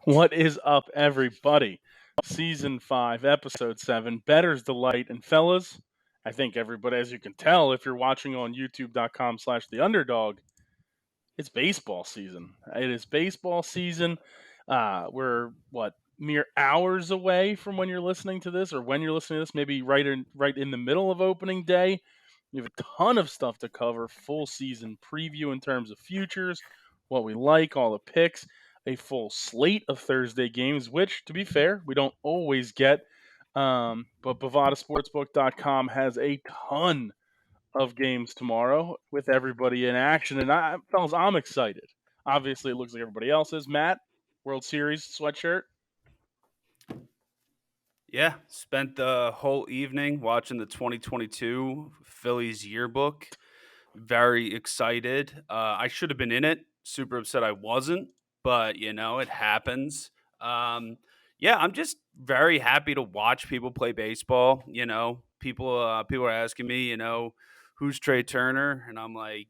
What is up, everybody? Season 5, Episode 7, Bettors Delight. And fellas, I think everybody, as you can tell, if you're watching on youtube.com/the underdog, it's baseball season. It is baseball season. We're, mere hours away from when you're listening to this, or when you're listening to this, maybe right in the middle of opening day. We have a ton of stuff to cover, full season preview in terms of futures, what we like, all the picks, a full slate of Thursday games, which, to be fair, we don't always get. But BovadaSportsbook.com has a ton of games tomorrow with everybody in action. And fellas, I'm excited. Obviously, it looks like everybody else is. Matt, World Series sweatshirt. Yeah, spent the whole evening watching the 2022 Phillies yearbook. Very excited. I should have been in it. Super upset I wasn't, but it happens. Yeah, I'm just very happy to watch people play baseball. People are asking me, who's Trey Turner, and I'm like,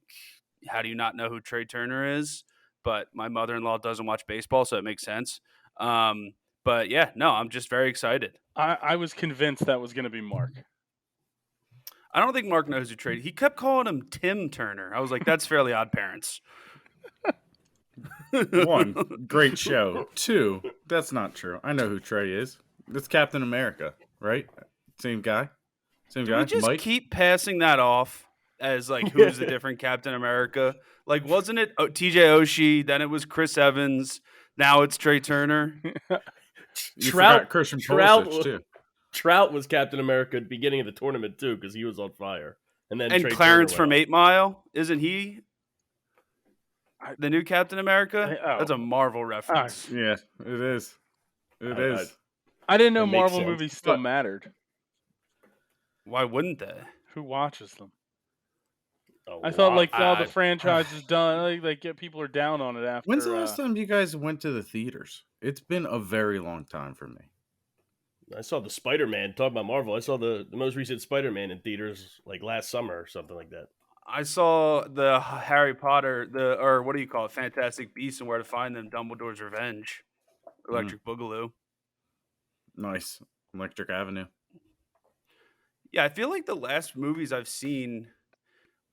how do you not know who Trey Turner is? But my mother-in-law doesn't watch baseball, so it makes sense. But yeah, no, I'm just very excited. I was convinced that was going to be Mark. I don't think Mark knows who Trey. He kept calling him Tim Turner. I was like, that's Fairly Odd Parents. 1, great show. 2, that's not true. I know who Trey is. That's Captain America, right? Same guy? Do we just keep passing that off as like who's the different Captain America? Like, wasn't it TJ Oshie? Then it was Chris Evans. Now it's Trey Turner. Christian Pulisic, too. Trout was Captain America at the beginning of the tournament too, because he was on fire. And Trey Clarence from 8 Mile, isn't he the new Captain America? That's a Marvel reference. Yeah, it is. It is. I didn't know Marvel movies still mattered. Why wouldn't they? Who watches them? I thought all the franchises done. People are down on it after. When's the last time you guys went to the theaters? It's been a very long time for me. I saw the Spider-Man. Talk about Marvel. I saw the most recent Spider-Man in theaters like last summer or something like that. I saw the Harry Potter, or what do you call it, Fantastic Beasts and Where to Find Them, Dumbledore's Revenge, Electric Boogaloo. Nice. Electric Avenue. Yeah, I feel like the last movies I've seen,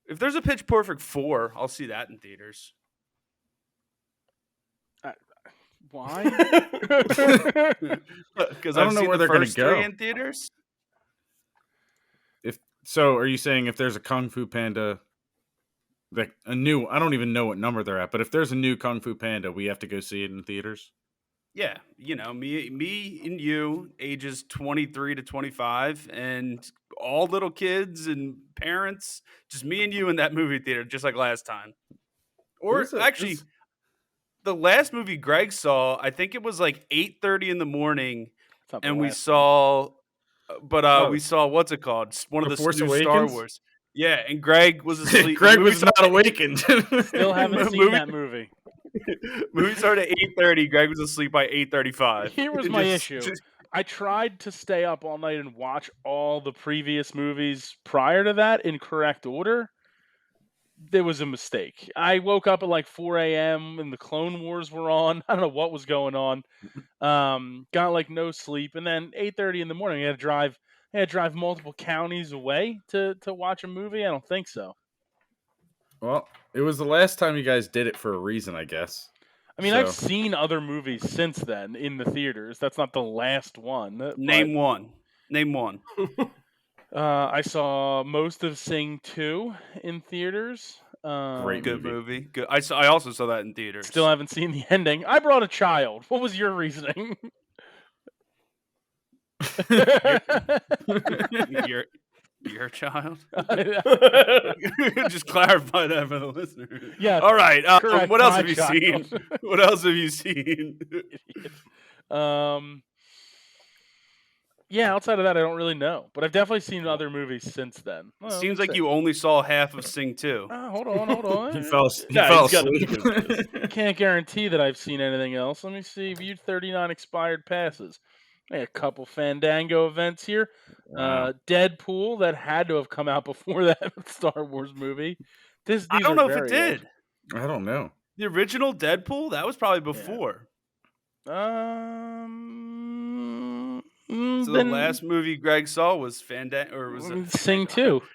if there's a Pitch Perfect 4, I'll see that in theaters. Why? Because I don't know where they're going to go in theaters. So, are you saying if there's a Kung Fu Panda, like a new? I don't even know what number they're at, but if there's a new Kung Fu Panda, we have to go see it in theaters. Yeah, me and you, ages 23 to 25, and all little kids and parents, just me and you in that movie theater, just like last time. Or actually. The last movie Greg saw, I think it was like 8:30 in the morning, and we saw, we saw what's it called? One of the new Star Wars. Yeah, and Greg was asleep. Greg was not awakened. Still haven't seen that movie. Movie started at 8:30. Greg was asleep by 8:35. Here was my issue. I tried to stay up all night and watch all the previous movies prior to that in correct order. There was a mistake. I woke up at like 4 a.m. and the Clone Wars were on. I don't know what was going on. Got like no sleep, and then 8:30 in the morning, I had to drive multiple counties away to watch a movie. I don't think so. Well, it was the last time you guys did it for a reason, I guess. I mean, I've seen other movies since then in the theaters. That's not the last one. Name one. I saw most of Sing 2 in theaters. Great good movie. Good. I also saw that in theaters. Still haven't seen the ending. I brought a child. What was your reasoning? Your child? Just clarify that for the listener. Yeah. All right. What else have you seen? What else have you seen? Yeah, outside of that, I don't really know. But I've definitely seen other movies since then. Well, seems like you only saw half of Sing 2. Hold on. He fell asleep. Can't guarantee that I've seen anything else. Let me see. Viewed 39 expired passes. A couple Fandango events here. Wow. Deadpool, that had to have come out before that Star Wars movie. I don't know if it did. I don't know. The original Deadpool? That was probably before. So the then last movie Greg saw was Fandango, or was it Sing Fandango? 2.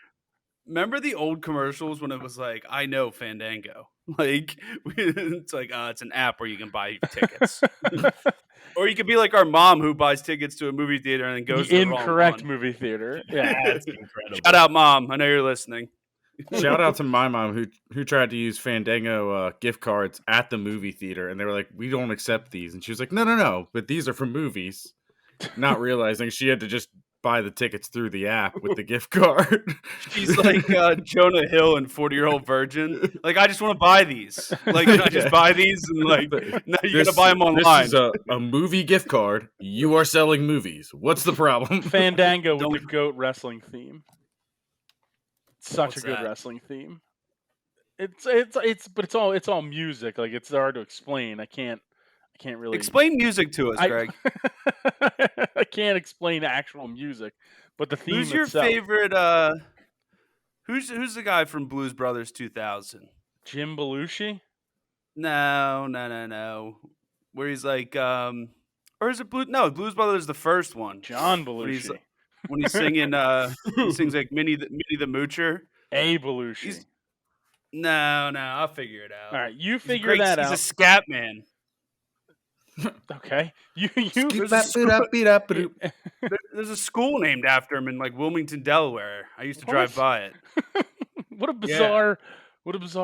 Remember the old commercials when it was like, I know Fandango. Like, it's like, it's an app where you can buy tickets. Or you could be like our mom who buys tickets to a movie theater and then goes to The the wrong incorrect one. movie theater. Yeah. That's incredible. Shout out, Mom. I know you're listening. Shout out to my mom who tried to use Fandango gift cards at the movie theater, and they were like, "We don't accept these," and she was like, "No, but these are for movies," not realizing she had to just buy the tickets through the app with the gift card. She's like Jonah Hill and 40-Year-Old Virgin. Like, I just want to buy these. Like, can I just Yeah. buy these? And like, no, you got to buy them This online. is a movie gift card. You are selling movies. What's the problem? Fandango with Don't- the GOAT wrestling theme. Such What's a good that? wrestling theme. But it's all music. Like, it's hard to explain. I can't really Explain music to us, Greg. I can't explain actual music, but the theme Who's your itself. favorite? Who's the guy from Blues Brothers 2000? Jim Belushi? No. Where he's like, or is it Blues? No, Blues Brothers is the first one. John When he's, Belushi. when he's singing, he sings like Minnie the Moocher. A Belushi. He's- No, I'll figure it out. All right, you He's figure that He's out. a scat man. Okay. There's a school named after him in like Wilmington, Delaware. I used to drive What? by it. What a bizarre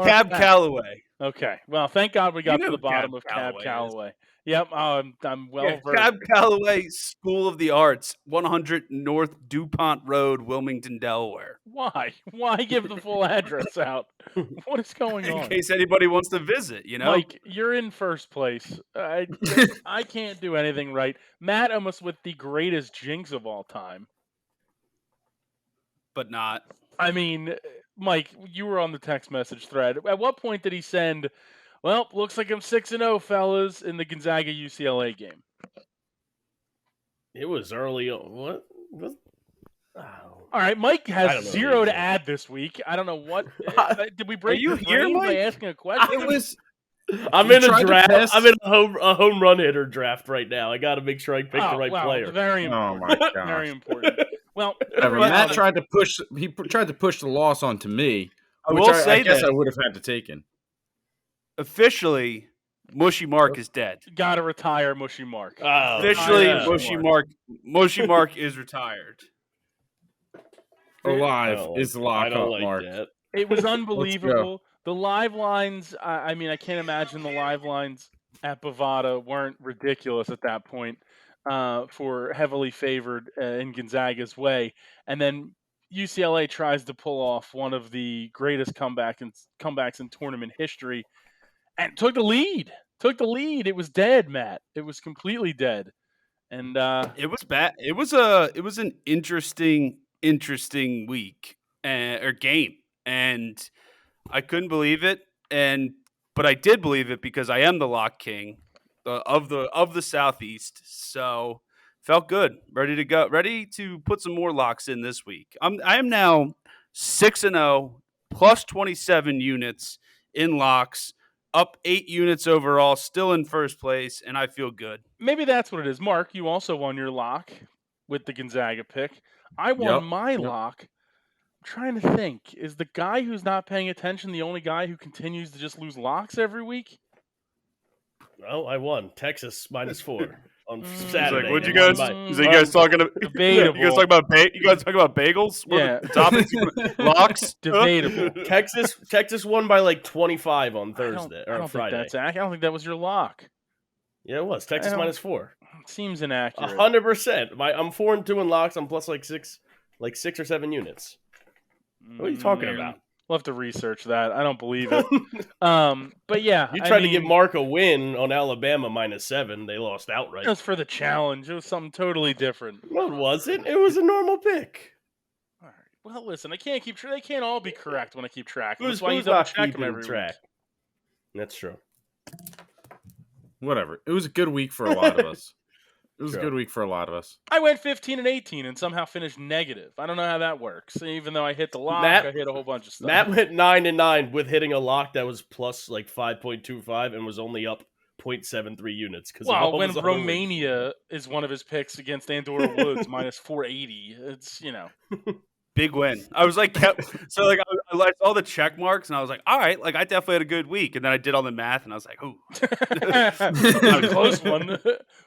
Cab fact. Calloway. Okay. Well, thank God we got know to the who bottom Cab of Cab Calloway is. Calloway. Yep, I'm well versed. Cab Calloway School of the Arts, 100 North DuPont Road, Wilmington, Delaware. Why? Why give the full address out? What is going In on? case anybody wants to visit, you know? Mike, you're in first place. I can't do anything right. Matt almost with the greatest jinx of all time. But not. I mean, Mike, you were on the text message thread. At what point did he send, well, looks like I'm 6-0, fellas, in the Gonzaga UCLA game? It was early. What? Oh. All right, Mike I don't has know zero to either. add this week. I don't know what. Did we break you your here, brain by Mike? asking a question? It was. I'm You in a tried to draft. test- I'm in a home run hitter draft right now. I got to make sure I pick the right wow, player. Very Oh important. my Very gosh! important. Well, Whatever. Matt tried to push. He tried to push the loss onto me, I which will I say guess that I would have had to taken. officially, Mushy Mark is dead. Got to retire Mushy Mark. Oh, Officially, yeah. Mushy Mark is retired. Alive is the I lockup don't like mark. that. It was unbelievable. The live lines, I mean, I can't imagine the live lines at Bovada weren't ridiculous at that point for heavily favored in Gonzaga's way. And then UCLA tries to pull off one of the greatest comebacks in tournament history and took the lead. It was dead, Matt. It was completely dead. And It was bad. It was an interesting week or game, and I couldn't believe it. But I did believe it because I am the lock king of the Southeast. So felt good, ready to go, ready to put some more locks in this week. I am now 6-0 plus 27 units in locks, up 8 units overall, still in first place, and I feel good. maybe that's what it is. Mark, you also won your lock with the Gonzaga pick. I won Yep, my yep. lock. I'm trying to think. Is the guy who's not paying attention the only guy who continues to just lose locks every week? Oh, I won. Texas -4 on He's Saturday. Like, what'd you I won guys? by- Is you guys talking? Debatable. You guys talking about bagels? What are the topics? Locks? Debatable. Texas won by like 25 on I Thursday don't or think Friday. that's I don't think that was your lock. Yeah, it was Texas I don't- -4. It seems inaccurate. 100%. I'm 4-2 in locks. I'm plus like 6 or 7 units. What are you talking about? We'll have to research that. I don't believe it. But yeah, You I tried to give mean, Mark a win on Alabama -7. They lost outright. it was for the challenge. It was something totally different. No, it wasn't. It was a normal pick. All right. Well, listen, I can't keep. They can't all be correct when I keep track. That's Who's why you not double check them keeping every track? week. That's true. Whatever. It was a good week for a lot of us. It was True. a good week for a lot of us. I went 15-18 and somehow finished negative. I don't know how that works. Even though I hit the lock, Matt- I hit a whole bunch of stuff. Matt went 9-9 with hitting a lock that was plus like 5.25 and was only up 0.73 units. Well, when Romania is one of his picks against Andorra Woods minus 480, it's Big win. I was like, so like I saw the check marks and I was like, all right, like I definitely had a good week. And then I did all the math and I was like, ooh, a close one.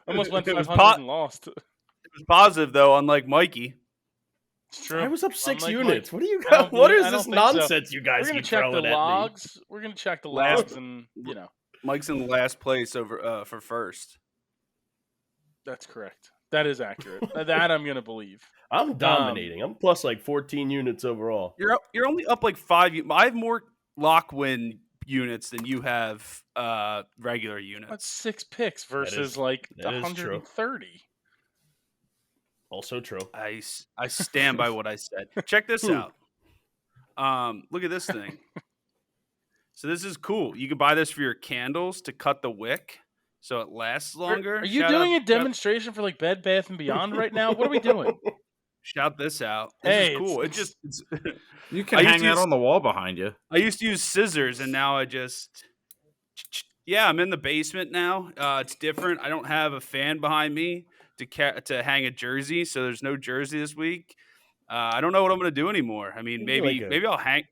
Almost went 500 and lost. It was positive though, unlike Mikey. It's true. I was up 6 Unlike units. Mike, What do you got? What is this nonsense you guys We're gonna keep check the throwing at me? logs. We're gonna check the logs, and Mike's in last place over for first. That's correct. That is accurate. That I'm gonna believe. I'm dominating. I'm plus like 14 units overall. You're only up like 5. I have more lock win units than you have regular units. That's 6 picks versus like that is 130. Also true. I stand by what I said. Check this out. Look at this thing. So this is cool. You can buy this for your candles to cut the wick so it lasts longer. Are you doing a demonstration for like Bed Bath & Beyond right now? What are we doing? Shout this out. This is cool. It's you can hang that on the wall behind you. I used to use scissors, and now I'm in the basement now. It's different. I don't have a fan behind me to hang a jersey, so there's no jersey this week. I don't know what I'm going to do anymore. I mean, maybe I'll hang.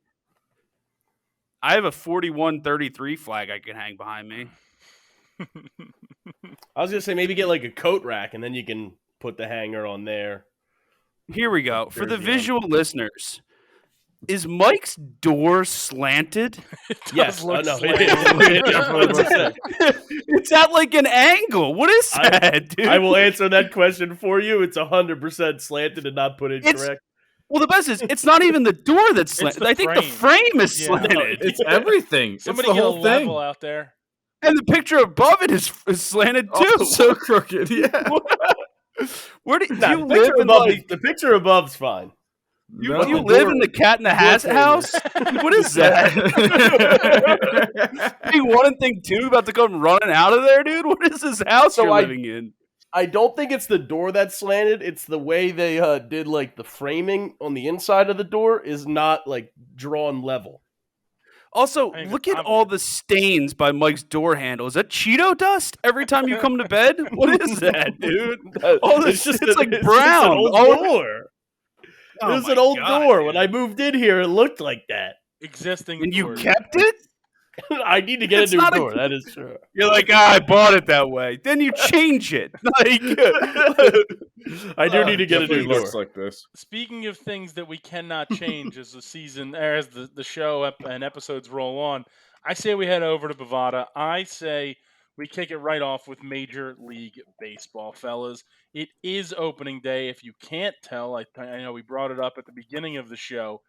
I have a 41-33 flag I can hang behind me. I was going to say maybe get like a coat rack, and then you can put the hanger on there. Here we go. For the visual listeners, is Mike's door slanted? Yes. It's at like an angle. What is that, dude? I will answer that question for you. It's 100% slanted and not put in correct. Well, the best is it's not even the door that's slanted. I think the frame is slanted. It's everything. Somebody it's the get whole a thing. level out there. And the picture above it is slanted too. Oh, so crooked. Yeah. Where do you live? The picture above's fine. Do you live in the Cat in the Hat house? What is that? Thing 1 and thing 2 about to come running out of there, dude? What is this house you're living in? I don't think it's the door that's slanted. It's the way they did like the framing on the inside of the door is not like drawn level. Also, look at all the stains by Mike's door handle. Is that Cheeto dust every time you come to bed? What is that, dude? Oh, it's like brown. It's an old door. It was an old door. When I moved in here, it looked like that. Existing. And you kept it? I need to get a new door. That is true. You're like, I bought it that way. Then you change it. Like, I do need to get a new door. Looks like this. Speaking of things that we cannot change as the season, as the show and episodes roll on, I say we head over to Bovada. I say we kick it right off with Major League Baseball, fellas. It is opening day. If you can't tell, I know we brought it up at the beginning of the show.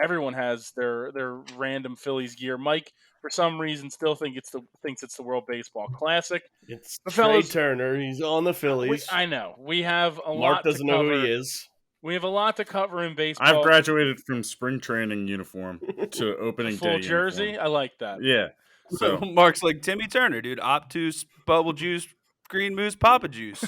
Everyone has their random Phillies gear. Mike, for some reason, still thinks it's the World Baseball Classic. It's Trey Turner. He's on the Phillies. I know. We have a lot. Mark doesn't know who he is. We have a lot to cover in baseball. I've graduated from spring training uniform to opening full day jersey. uniform. I like that. Yeah. So Mark's like Timmy Turner, dude. Obtuse, bubble juice, green moose, Papa juice,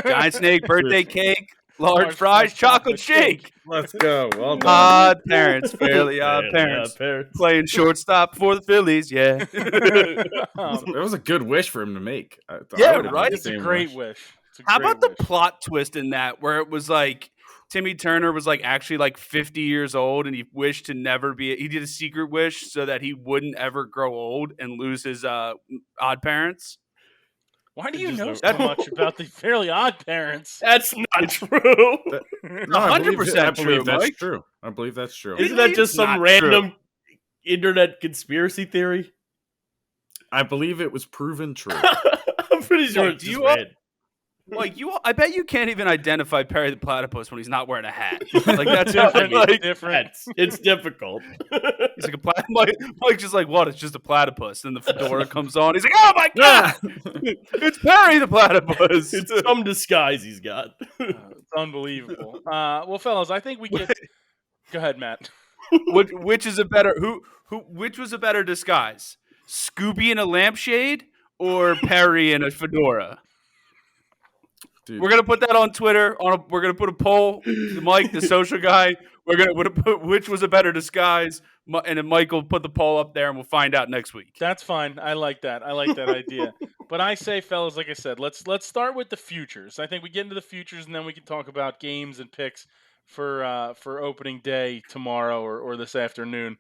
giant snake, birthday cake. Large fries, chocolate shake. Let's go. Well done. Odd parents, fairly odd parents. Playing shortstop for the Phillies, yeah. That was a good wish for him to make. Right? It's a great wish. How about the plot twist in that where it was like Timmy Turner was like actually like 50 years old and he wished to never be – he did a secret wish so that he wouldn't ever grow old and lose his odd parents? Why do you know so much about the Fairly Odd Parents? That's not true. 100% true, that's Mike. true. I believe that's true. Isn't that just some random internet conspiracy theory? I believe it was proven true. I'm pretty sure it's just red. Like I bet you can't even identify Perry the Platypus when he's not wearing a hat. Like that's different. It's difficult. He's like Mike's just like, what? It's just a platypus. Then the fedora comes on. He's like, oh my god, it's Perry the Platypus. It's some disguise he's got. It's unbelievable. Well, fellas, I think we get. Go ahead, Matt. Which is a better which was a better disguise? Scooby in a lampshade or Perry in a fedora? Dude. We're gonna put that on Twitter. We're gonna put a poll. Mike, the social guy. We're gonna put which was a better disguise: And then Mike will put the poll up there, and we'll find out next week. That's fine. I like that. I like that idea. But I say, fellas, like I said, let's start with the futures. I think we get into the futures, and then we can talk about games and picks for opening day tomorrow or this afternoon.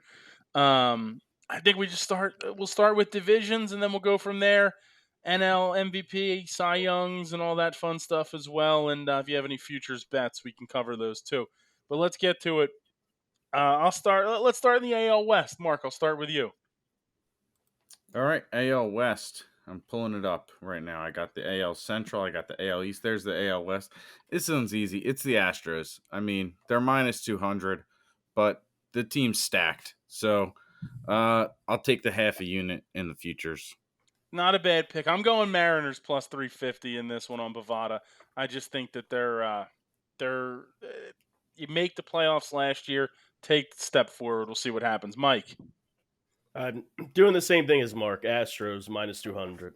I think we just we'll start with divisions, and then we'll go from there. NL MVP, Cy Youngs, and all that fun stuff as well. And if you have any futures bets, we can cover those too. But let's get to it. Let's start in the AL West. Mark, I'll start with you. All right, AL West. I'm pulling it up right now. I got the AL Central. I got the AL East. There's the AL West. This one's easy. It's the Astros. I mean, they're minus 200, but the team's stacked. So I'll take the half a unit in the futures. Not a bad pick. I'm going Mariners plus 350 in this one on Bovada. I just think that they're you make the playoffs last year, take the step forward. We'll see what happens. Mike. I'm doing the same thing as Mark. Astros minus 200.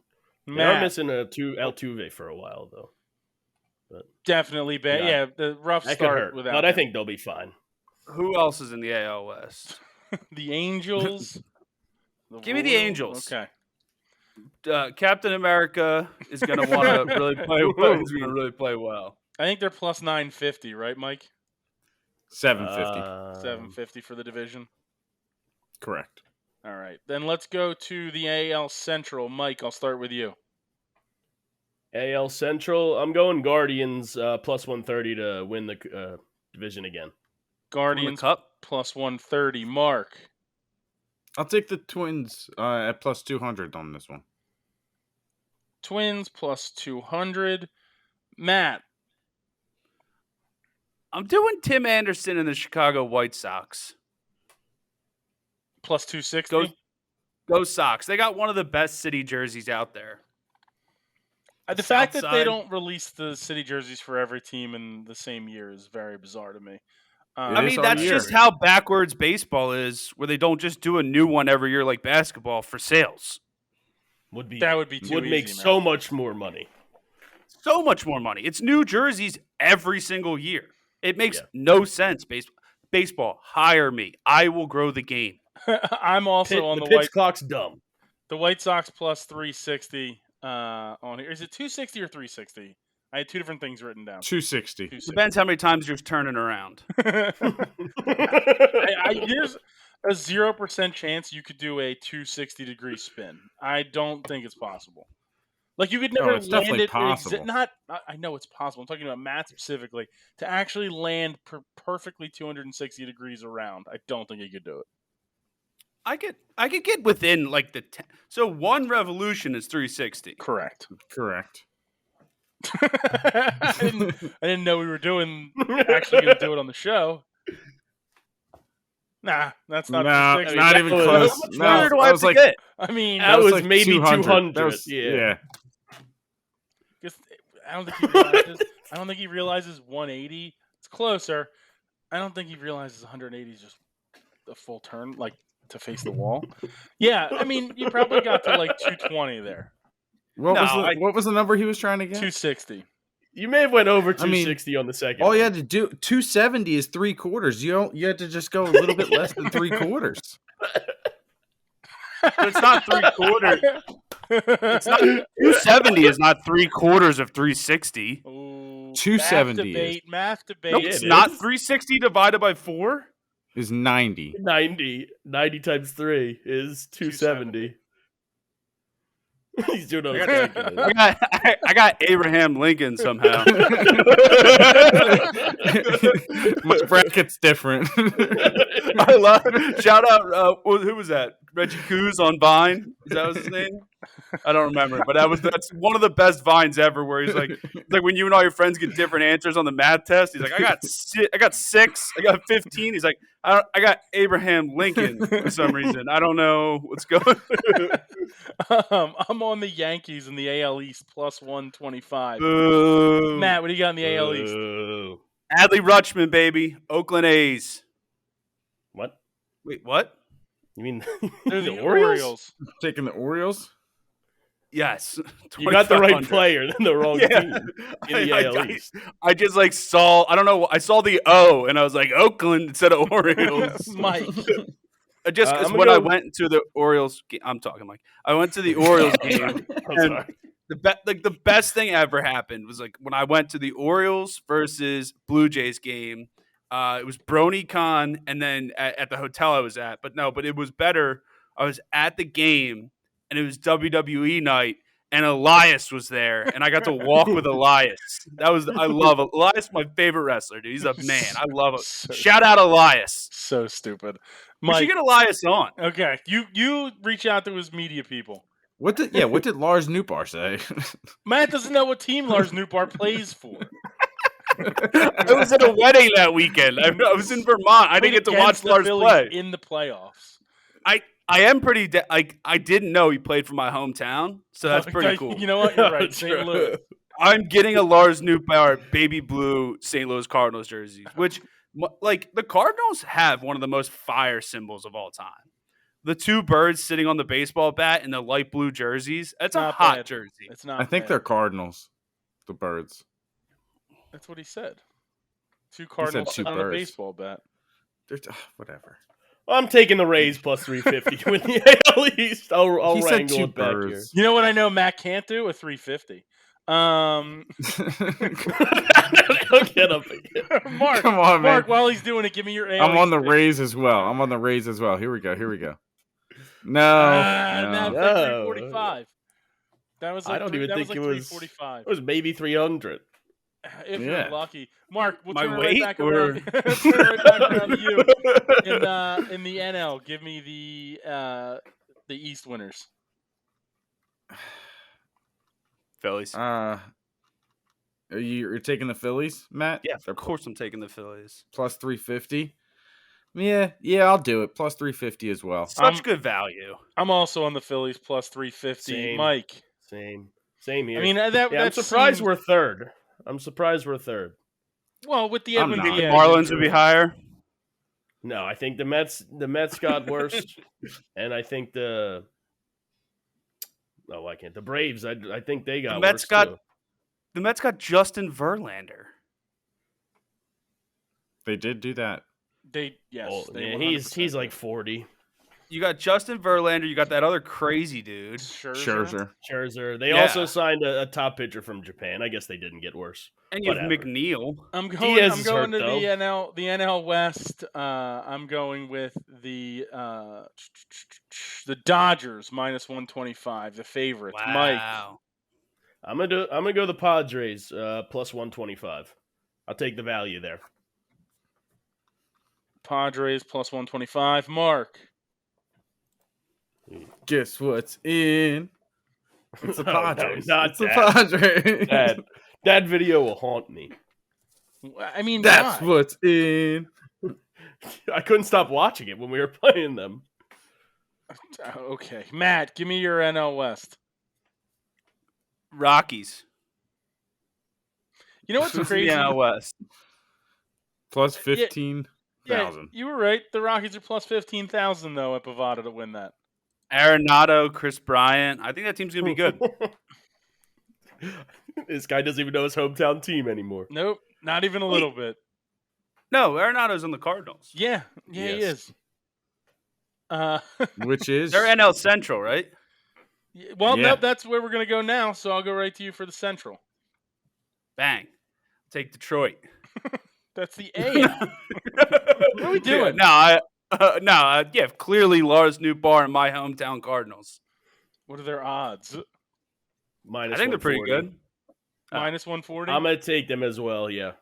They are missing Altuve for a while though. But definitely bad. Yeah, the rough start without. But I think they'll be fine. Who else is in the AL West? The Angels. Give me the Angels. Okay. Captain America is going to want to really play well. He's going to really play well. I think they're plus 950, right, Mike? 750. 750 for the division. Correct. All right. Then let's go to the AL Central. Mike, I'll start with you. AL Central, I'm going Guardians plus 130 to win the division again. Guardians Cup plus 130. Mark. I'll take the Twins at plus 200 on this one. Twins plus 200. Matt. I'm doing Tim Anderson and the Chicago White Sox. Plus 260. Go Sox. They got one of the best city jerseys out there. The fact that they don't release the city jerseys for every team in the same year is very bizarre to me. I mean, that's just how backwards baseball is, where they don't just do a new one every year like basketball for sales. That would be too would easy, make man. so much more money. So much more money. It's new jerseys every single year. It makes no sense. Baseball, hire me. I will grow the game. I'm also on the pitch clock's dumb. The White Sox plus 360 on here. Is it 260 or 360? I had two different things written down. 260. Depends how many times you're turning around. There's a 0% chance you could do a 260-degree spin. I don't think it's possible. Like, you could never it's land definitely it. possible. I know it's possible. I'm talking about Matt specifically. To actually land perfectly 260 degrees around, I don't think he could do it. I could get within like the 10. So one revolution is 360. Correct. I didn't know we were actually going to do it on the show. Nah, that's not. Nah, not even close. Where do I have to get? I mean, that was like maybe 200. Yeah. I don't think he realizes 180. It's closer. I don't think he realizes 180 is just a full turn, like to face the wall. Yeah, I mean, you probably got to like 220 there. What was the number he was trying to get? 260. You may have went over 260 on the second. All you had to do 270 is 3/4. You had to just go a little bit less than 3/4. It's not 3/4. It's not 270 is not 3/4 of 360. Ooh, 270 math debate. Nope, it's not 360 divided by 4. Is 90. 90 times 3 is 270. He's doing it on his calculator. I got Abraham Lincoln somehow. My bracket's different. I love shout out. Who was that? Reggie Coos on Vine. Is that his name? I don't remember, but that's one of the best Vines ever. Where he's like when you and all your friends get different answers on the math test. He's like, I got 6, I got 15. He's like, I got Abraham Lincoln for some reason. I don't know what's going. I'm on the Yankees in the AL East plus 125. Boo. Matt, what do you got in the AL East? Adley Rutschman, baby, Oakland A's. What? Wait, what? You mean They're the Orioles? Taking the Orioles? Yes. You got the right player, then the wrong team in the AL East. I just saw, I don't know, I saw the O, and I was like, Oakland instead of Orioles. Mike. Just because when I went to the Orioles, I'm talking like I went to the Orioles game, and the best thing ever happened was like when I went to the Orioles versus Blue Jays game. It was BronyCon, and then at the hotel I was at, but it was better. I was at the game, and it was WWE night, and Elias was there, and I got to walk with Elias. I love Elias, my favorite wrestler, dude. He's a man. I love it. Shout out Elias. So stupid. We should get Elias on. Okay, you reach out to his media people. What did Lars Newbar say? Matt doesn't know what team Lars Newbar plays for. I was at a wedding that weekend. I was in Vermont. I didn't get to watch Lars play in the playoffs. I am pretty. I didn't know he played for my hometown, so that's pretty cool. You know what? You're right. St. Louis. I'm getting a Lars Newbar baby blue St. Louis Cardinals jersey, which like the Cardinals have one of the most fire symbols of all time. The two birds sitting on the baseball bat in the light blue jerseys. That's a hot jersey. It's not. I think they're Cardinals. The birds. That's what he said. Two Cardinals on a baseball bat. Whatever. I'm taking the Rays plus 350 to win the AL East. I'll wrangle it back here. You know what I know Matt can't do? A 350. Don't get up again. Mark, come on, man. Mark, while he's doing it, give me your AL I'm East on the pick. Rays as well. Here we go. No. 345. That was like I don't even think it was 345. It was maybe 300. If you're lucky. Mark, we'll My turn it weight right back around. Turn it right back around to you. In the NL, give me the East winners. Phillies. You're taking the Phillies, Matt? Yeah, of course I'm taking the Phillies. Plus 350. Yeah, I'll do it. Plus 350 as well. Such good value. I'm also on the Phillies plus 350. Same. Mike. Same here. I mean, I'm surprised we're third. Well, with the Edwin the Marlins would be higher. No, I think the Mets got worse, and I think the Braves. I think they got worse too. The Mets got Justin Verlander. They did do that. He's like 40. You got Justin Verlander. You got that other crazy dude, Scherzer. They also signed a top pitcher from Japan. I guess they didn't get worse. And you have McNeil. I'm going to the NL West. I'm going with the Dodgers minus 125, the favorites. Wow. Mike. I'm gonna go the Padres plus 125. I'll take the value there. Padres plus 125. Mark. Guess what's in? It's the Padres. The Padres. That video will haunt me. I mean, that's what's in. I couldn't stop watching it when we were playing them. Okay, Matt, give me your NL West. Rockies. You know what's crazy? NL West. Plus 15,000. Yeah, you were right. The Rockies are plus 15,000 though at Bovada to win that. Arenado, Chris Bryant. I think that team's gonna be good. This guy doesn't even know his hometown team anymore. Nope, not even a little bit. No, Arenado's on the Cardinals. Yeah, he is. Which is they're NL Central, right? Well, nope, that's where we're gonna go now. So I'll go right to you for the Central. Bang, take Detroit. That's the A. What are we doing? Yeah, clearly Lars Newbar and my hometown Cardinals. What are their odds? I think they're pretty good. Minus 140? I'm going to take them as well, yeah.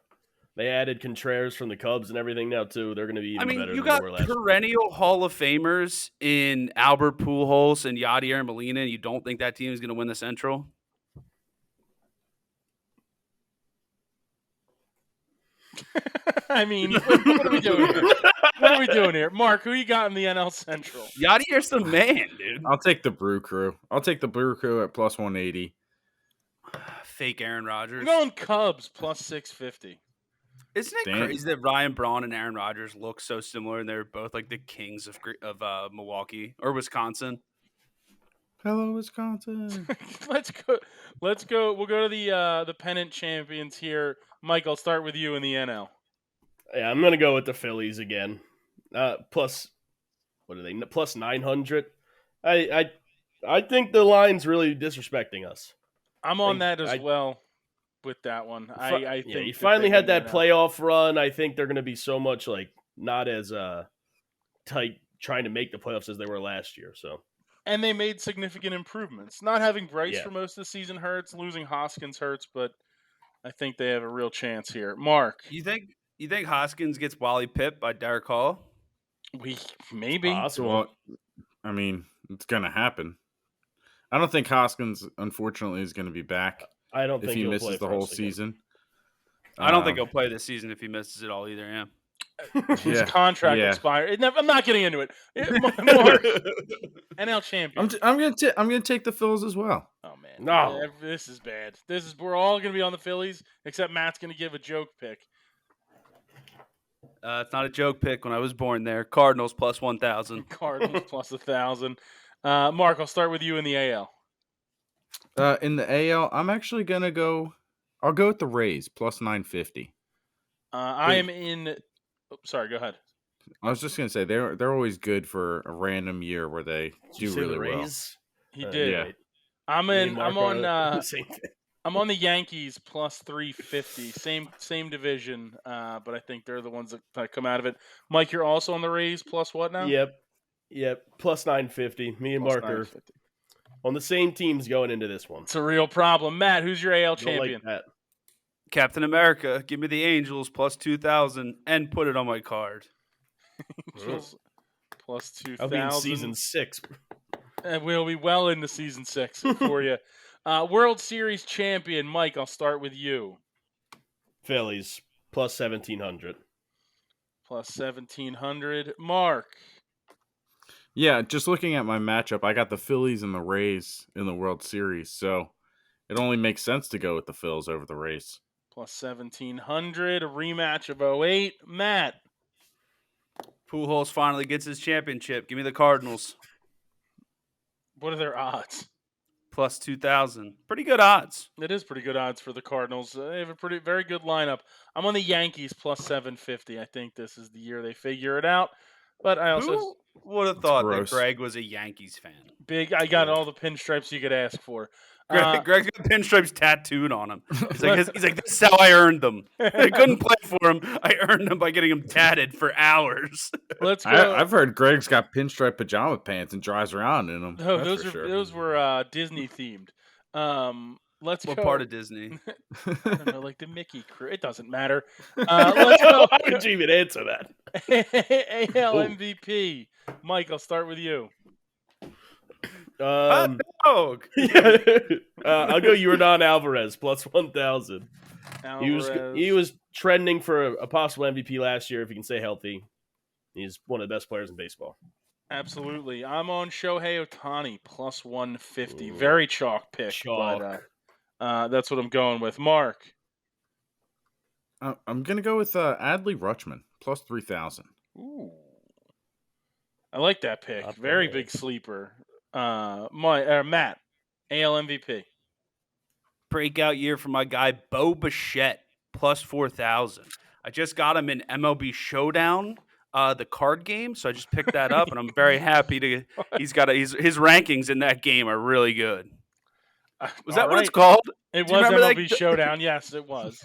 They added Contreras from the Cubs and everything now, too. They're going to be even better you than got they were last perennial Hall of Famers in Albert Pujols and Yadier Molina, and you don't think that team is going to win the Central? I mean, what are we doing here? What are we doing here? Mark, who you got in the NL Central? Yadier's the man, dude. I'll take the Brew Crew. I'll take the Brew Crew at plus 180. Fake Aaron Rodgers. I'm going Cubs plus 650. Isn't it crazy that Ryan Braun and Aaron Rodgers look so similar, and they're both like the kings of Milwaukee or Wisconsin? Hello, Wisconsin. Let's go. We'll go to the pennant champions here. Mike, I'll start with you in the NL. Yeah, I'm going to go with the Phillies again. Plus what are they, plus 900? I think the line's really disrespecting us. I'm on that as well with that one. I think you finally had that playoff run. I think they're going to be so much like not as tight trying to make the playoffs as they were last year. So, and they made significant improvements. Not having Bryce for most of the season hurts. Losing Hoskins hurts, but I think they have a real chance here. Mark, you think Hoskins gets Wally Pipp by Derek Hall? Maybe. Well, I mean, it's going to happen. I don't think Hoskins, unfortunately, is going to be back. I don't think he misses the whole season. I don't think he'll play this season if he misses it all either. Yeah, his contract expired. I'm not getting into it. Mark, NL champion. I'm gonna take the Phils as well. Oh man, no, this is bad. We're all gonna be on the Phillies except Matt's gonna give a joke pick. It's not a joke pick. When I was born there, Cardinals plus 1,000. Cardinals plus 1,000. Mark, I'll start with you in the AL. In the AL, I'm actually gonna go. I'll go with the Rays plus 950. I am in. Sorry, go ahead. I was just gonna say they're always good for a random year where they do really well. He did. Yeah. I'm on the Yankees plus 350. Same division, but I think they're the ones that come out of it. Mike, you're also on the Rays plus what now? Yep. Plus 950. Me and Mark are on the same teams going into this one. It's a real problem. Matt, who's your AL champion? Like that. Captain America. Give me the Angels plus 2,000 and put it on my card. Angels plus 2,000. I'll be in season 6. And we'll be well into season 6 for you. World Series champion, Mike, I'll start with you. Phillies plus 1,700. Plus 1,700. Mark. Yeah, just looking at my matchup, I got the Phillies and the Rays in the World Series, so it only makes sense to go with the Phils over the Rays. Plus 1,700, a rematch of 08. Matt. Pujols finally gets his championship. Give me the Cardinals. What are their odds? Plus 2,000. Pretty good odds. It is pretty good odds for the Cardinals. They have a very good lineup. I'm on the Yankees plus 750. I think this is the year they figure it out. But I also Who would have thought that Greg was a Yankees fan? I got all the pinstripes you could ask for. Greg's got pinstripes tattooed on him. He's like, that's how I earned them. I couldn't play for him. I earned them by getting them tatted for hours. Let's go. I've heard Greg's got pinstripe pajama pants and drives around in them. No, those were Disney themed. Let's what go. Part of Disney? I don't know, like the Mickey crew. It doesn't matter. Let's go. How did you even answer that? AL MVP. Mike, I'll start with you. I'll go Yordan Alvarez plus 1,000. He was trending for a possible MVP last year if he can stay healthy. He's one of the best players in baseball. Absolutely. I'm on Shohei Ohtani plus 150. Very chalk pick. But, that's what I'm going with. Mark. I'm going to go with Adley Rutschman plus 3,000. Ooh. I like that pick. Very big sleeper. Matt, AL MVP. Breakout year for my guy Bo Bichette plus 4,000. I just got him in MLB Showdown, the card game, so I just picked that up, and I'm very happy to. His rankings in that game are really good. Was that what it's called? It was MLB Showdown. Yes, it was.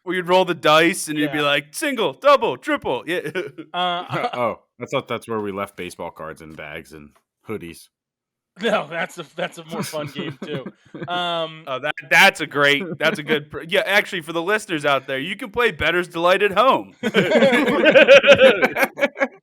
Where you'd roll the dice and you'd be like single, double, triple. Yeah. I thought that's where we left baseball cards in bags and hoodies. No, that's a more fun game too. That's a good. Yeah, actually, for the listeners out there, you can play Bettors Delight at home.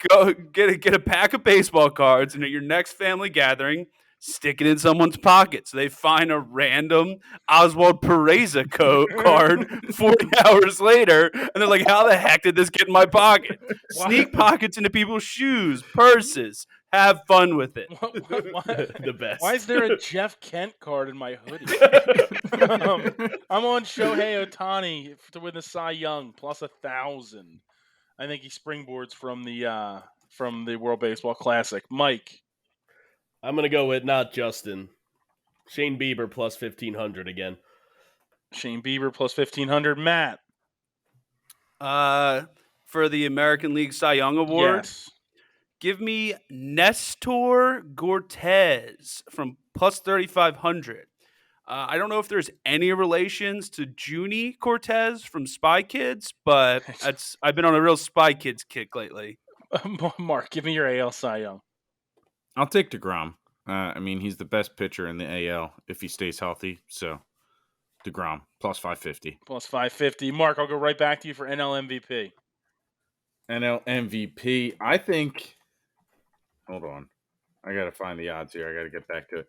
Go get a pack of baseball cards, and at your next family gathering, stick it in someone's pocket so they find a random Oswald Pereza card 40 hours later, and they're like, "How the heck did this get in my pocket?" Sneak pockets into people's shoes, purses. Have fun with it. The best. Why is there a Jeff Kent card in my hoodie? I'm on Shohei Ohtani to win the Cy Young plus 1,000. I think he springboards from the World Baseball Classic. Mike. I'm gonna go with not Justin. Shane Bieber plus 1,500 again. Shane Bieber plus 1,500. Matt. For the American League Cy Young Award. Yes. Give me Nestor Cortez from plus 3,500. I don't know if there's any relations to Junie Cortez from Spy Kids, but I've been on a real Spy Kids kick lately. Mark, give me your AL Cy Young. I'll take DeGrom. I mean, he's the best pitcher in the AL if he stays healthy. So, DeGrom, plus 550. Plus 550. Mark, I'll go right back to you for NL MVP. NL MVP, I think. Hold on. I got to find the odds here. I got to get back to it.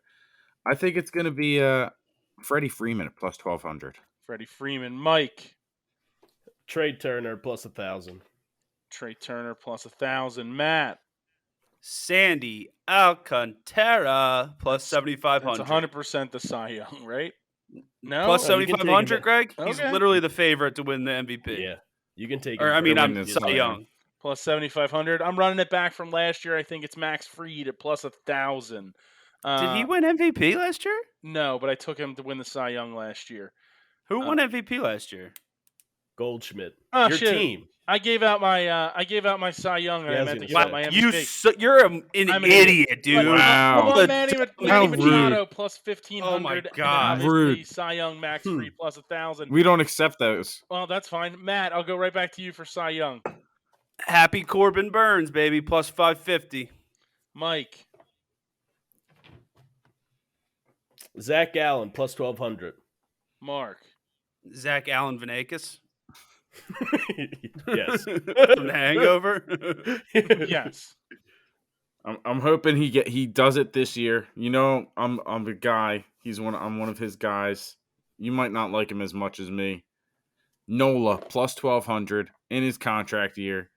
I think it's going to be Freddie Freeman at plus 1,200. Freddie Freeman. Mike. Trey Turner plus 1,000. Trey Turner plus 1,000. Matt. Sandy Alcantara plus 7,500. That's 100% the Cy Young, right? No? Plus No, you can take 7,500, him. Greg? He's Okay. literally the favorite to win the MVP. Yeah, you can take. Or, him I mean, for- win I'm this Cy Cy Young. Plus 7,500. I'm running it back from last year. I think it's Max Fried at plus 1,000. Did he win MVP last year? No, but I took him to win the Cy Young last year. Who won MVP last year? Goldschmidt. Oh, Your shit. team. I gave out my Cy Young, and Yeah, I I was meant to gonna give out say. my You MVP. you're an I'm an idiot, dude. Wow. Come on, The Manny How Machado plus 1,500. Oh, my and then God. obviously Rude. Cy Young, Max Fried plus 1,000. We don't accept those. Well, that's fine. Matt, I'll go right back to you for Cy Young. Happy Corbin Burns, baby, plus 550. Mike. Zach Allen plus 1,200. Mark. Zach Allen Vanakis Yes. from The Hangover. Yes. I'm hoping he does it this year. You know, I'm the guy. I'm one of his guys. You might not like him as much as me. Nola plus 1,200 in his contract year.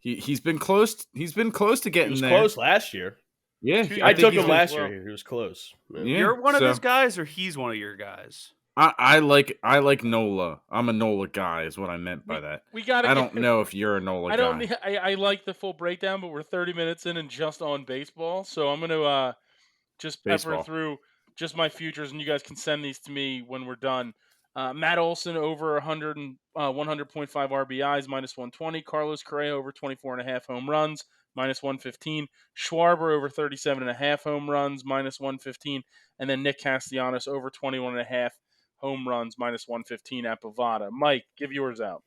He's been close. He's been close to He getting was there. close last year. Yeah, I I think took he's him been- last well. year. He was close. Yeah, You're one of so his guys, or he's one of your guys? I like Nola. I'm a Nola guy, is what I meant by that. We got to I don't know if you're a Nola I don't. guy. I like the full breakdown, but we're 30 minutes in and just on baseball, so I'm gonna just pepper Baseball. through just my futures, and you guys can send these to me when we're done. Matt Olson over 100 and 100.5 RBIs minus 120. Carlos Correa over 24.5 home runs minus 115. Schwarber over 37.5 home runs minus 115, and then Nick Castellanos over 21.5 home runs minus 115 at Bovada. Mike, give yours out.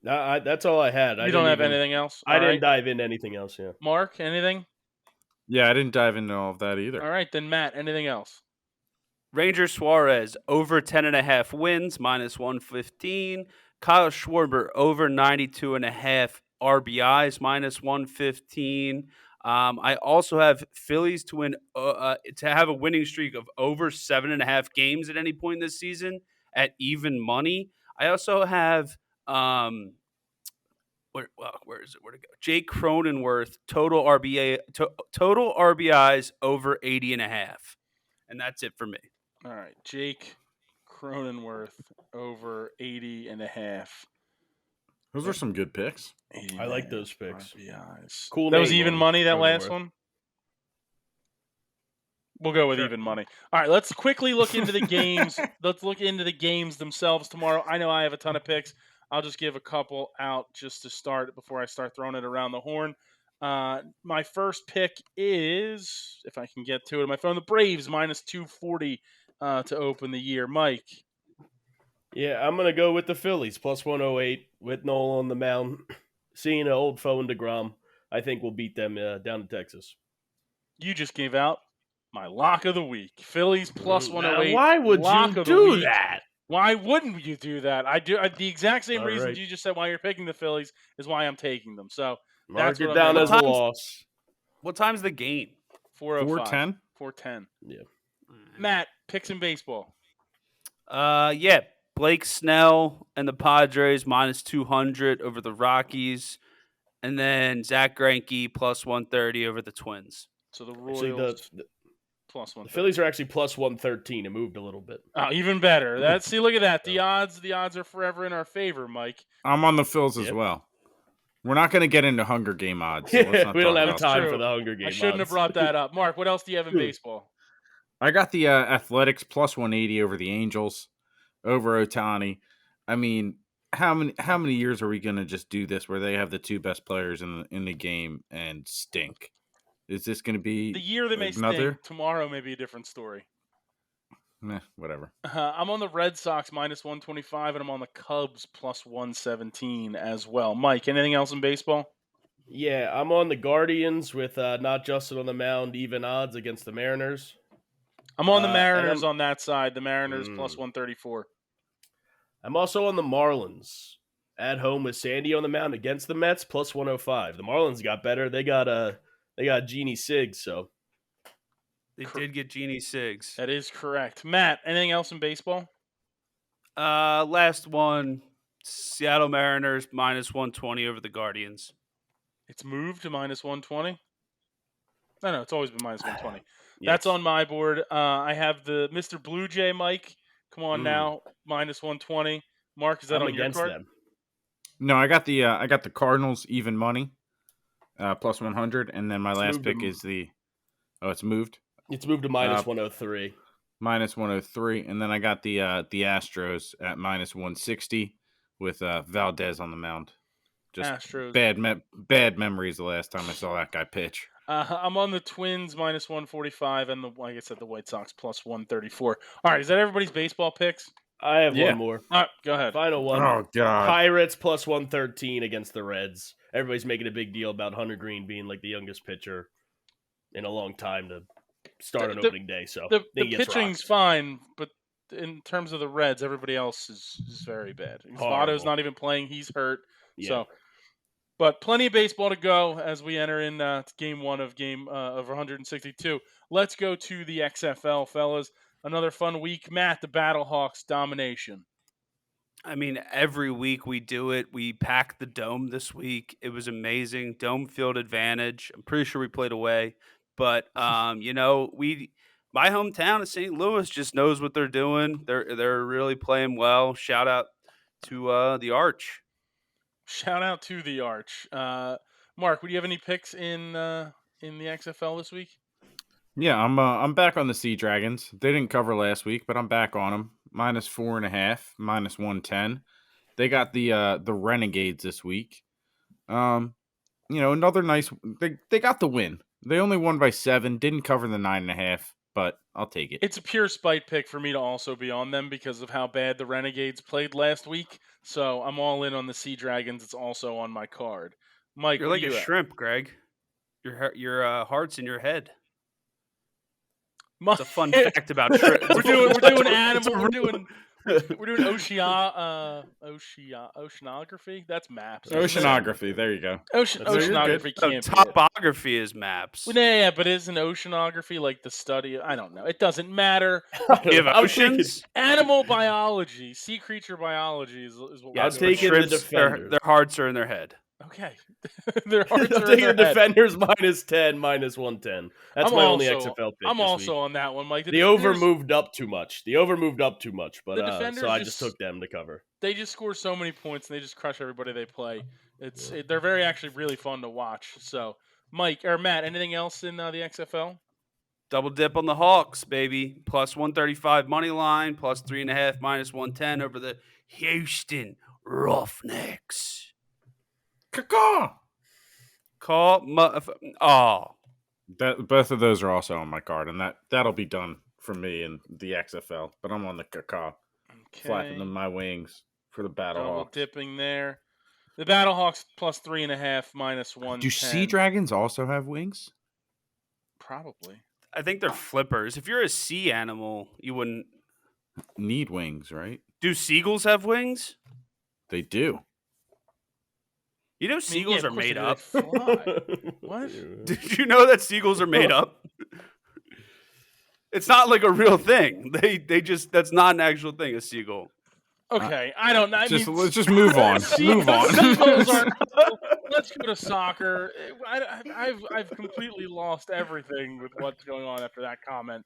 That's all I had. You don't have anything else? I All didn't right. dive into anything else. Yeah. Mark, anything? Yeah, I didn't dive into all of that either. All right, then Matt, anything else? Ranger Suarez over 10.5 wins minus 115. Kyle Schwarber over 92.5 RBIs minus 115. I also have Phillies to win to have a winning streak of over 7.5 games at any point this season at even money. I also have where is it? Where to go? Jake Cronenworth total RBIs over 80.5, and that's it for me. All right, Jake Cronenworth over 80.5. Those are some good picks. I like those picks. RBIs. Cool That was name even on money, that last Cronenworth. one? We'll go with Sure. even money. All right, let's quickly look into the games. Let's look into the games themselves tomorrow. I know I have a ton of picks. I'll just give a couple out just to start before I start throwing it around the horn. My first pick is, if I can get to it on my phone, the Braves minus 240 to open the year. Mike. Yeah, I'm gonna go with the Phillies plus 108 with Noel on the mound. Seeing an old foe in DeGrom, I think we'll beat them down in Texas. You just gave out my lock of the week. Phillies plus Now, 108. why would lock you of the do week. that? Why wouldn't you do that? I do the exact same All reasons right. you just said why you're picking the Phillies is why I'm taking them. So Mark That's it what I'm down gonna as a do. loss. What time's the game? 405. 410? 410. Yeah. Matt, picks in baseball. Yeah, Blake Snell and the Padres minus 200 over the Rockies, and then Zach Greinke plus 130 over the Twins. So the Actually, Royals the plus 1. Phillies are actually plus 113. It moved a little bit. Oh, even better. That see, look at that. The Yeah. odds are forever in our favor, Mike. I'm on the Phils as Yep. well. We're not going to get into Hunger Game odds. So let's not we don't talk have about time true. for the Hunger Game. I shouldn't have odds. brought that up. Mark, what else do you have in baseball? I got the Athletics plus 180 over the Angels, over Otani. I mean, how many years are we gonna just do this where they have the two best players in the game and stink? Is this gonna be The year they may another? stink, tomorrow may be a different story. Whatever. I'm on the Red Sox minus 125, and I'm on the Cubs plus 117 as well. Mike, anything else in baseball? Yeah, I'm on the Guardians with not Justin on the mound, even odds against the Mariners. I'm on the And Mariners on that side. The Mariners plus Mm. 134. I'm also on the Marlins at home with Sandy on the mound against the Mets plus 105. The Marlins got better. They got Genie Siggs, so They did get Genie Siggs. That is correct. Matt, anything else in baseball? Last one, Seattle Mariners minus 120 over the Guardians. It's moved to minus 120. No, it's always been minus 120. Yes. That's on my board. I have the Mr. Blue Jay, Mike. Come on Mm. now, minus 120. Mark, is that I'm on your against card? them. No, I got the Cardinals even money, plus 100, and then my last moved pick to- is the. Oh, it's moved. It's moved to minus 103. Minus 103, and then I got the Astros at minus 160 with Valdez on the mound. Just Astros. bad memories the last time I saw that guy pitch. I'm on the Twins minus 145, and like I said, the White Sox plus 134. All right, is that everybody's baseball picks? I have Yeah. one more. All right, go ahead. Final one. Oh God! Pirates plus 113 against the Reds. Everybody's making a big deal about Hunter Green being like the youngest pitcher in a long time to start an opening day. So The he gets pitching's rocked. fine, but in terms of the Reds, everybody else is very bad. Votto's Horrible. not even playing; he's hurt. Yeah. So, but plenty of baseball to go as we enter in game one of 162. Let's go to the XFL, fellas. Another fun week. Matt, the Battlehawks domination. I mean, every week we do it. We packed the Dome this week. It was amazing. Dome field advantage. I'm pretty sure we played away. But, my hometown of St. Louis just knows what they're doing. They're really playing well. Shout out to the Arch. Shout out to the Arch. Mark, would you have any picks in the XFL this week? Yeah, I'm back on the Sea Dragons. They didn't cover last week, but I'm back on them. Minus 4.5, minus 110. They got the Renegades this week. Another nice. They got the win. They only won by 7. Didn't cover the 9.5, but I'll take it. It's a pure spite pick for me to also be on them because of how bad the Renegades played last week. So I'm all in on the Sea Dragons. It's also on my card. Mike, You're what like are a you at? shrimp, Greg. Your heart's in your head. Mike, It's a fun fact about shrimp. we're doing animal. We're doing oceanography. That's maps. Oceanography. There you go. Oceanography No, can't be it. topography is maps. Well, yeah, but isn't oceanography like the study? I don't know. It doesn't matter. You have I'm taking- oceans. Animal biology, sea creature biology is what Yeah, we're I'm doing. taking the Shrimps, Defenders. their hearts are in their head. Okay. Their hearts I'm are in taking their the head. Defenders minus 10, minus 110. That's I'm my only also- XFL pick. I'm this also week. on that one, Mike. The over Defenders, moved up too much. But The Defenders so I just- just took them to cover. They just score so many points and they just crush everybody they play. They're very actually really fun to watch. So, Mike or Matt, anything else in the XFL? Double dip on the Hawks, baby. Plus 135 money line, plus 3.5, minus 110 over the Houston Roughnecks. Caw. Both of those are also on my card, and that'll be done for me in the XFL. But I'm on the caw, flapping them my wings for the Double Battlehawks. dipping there. The Battlehawks plus 3.5, minus 110. Do Sea Dragons also have wings? Probably. I think they're flippers. If you're a sea animal, you wouldn't. Need wings, right? Do seagulls have wings? They do. You know, I mean, seagulls yeah, are of course made they up. fly. What? Did you know that seagulls are made up? It's not like a real thing. They just that's not an actual thing. A seagull. Okay, I don't know. Let's just move on. Move on. Seagulls are. Let's go to soccer. I've completely lost everything with what's going on after that comment.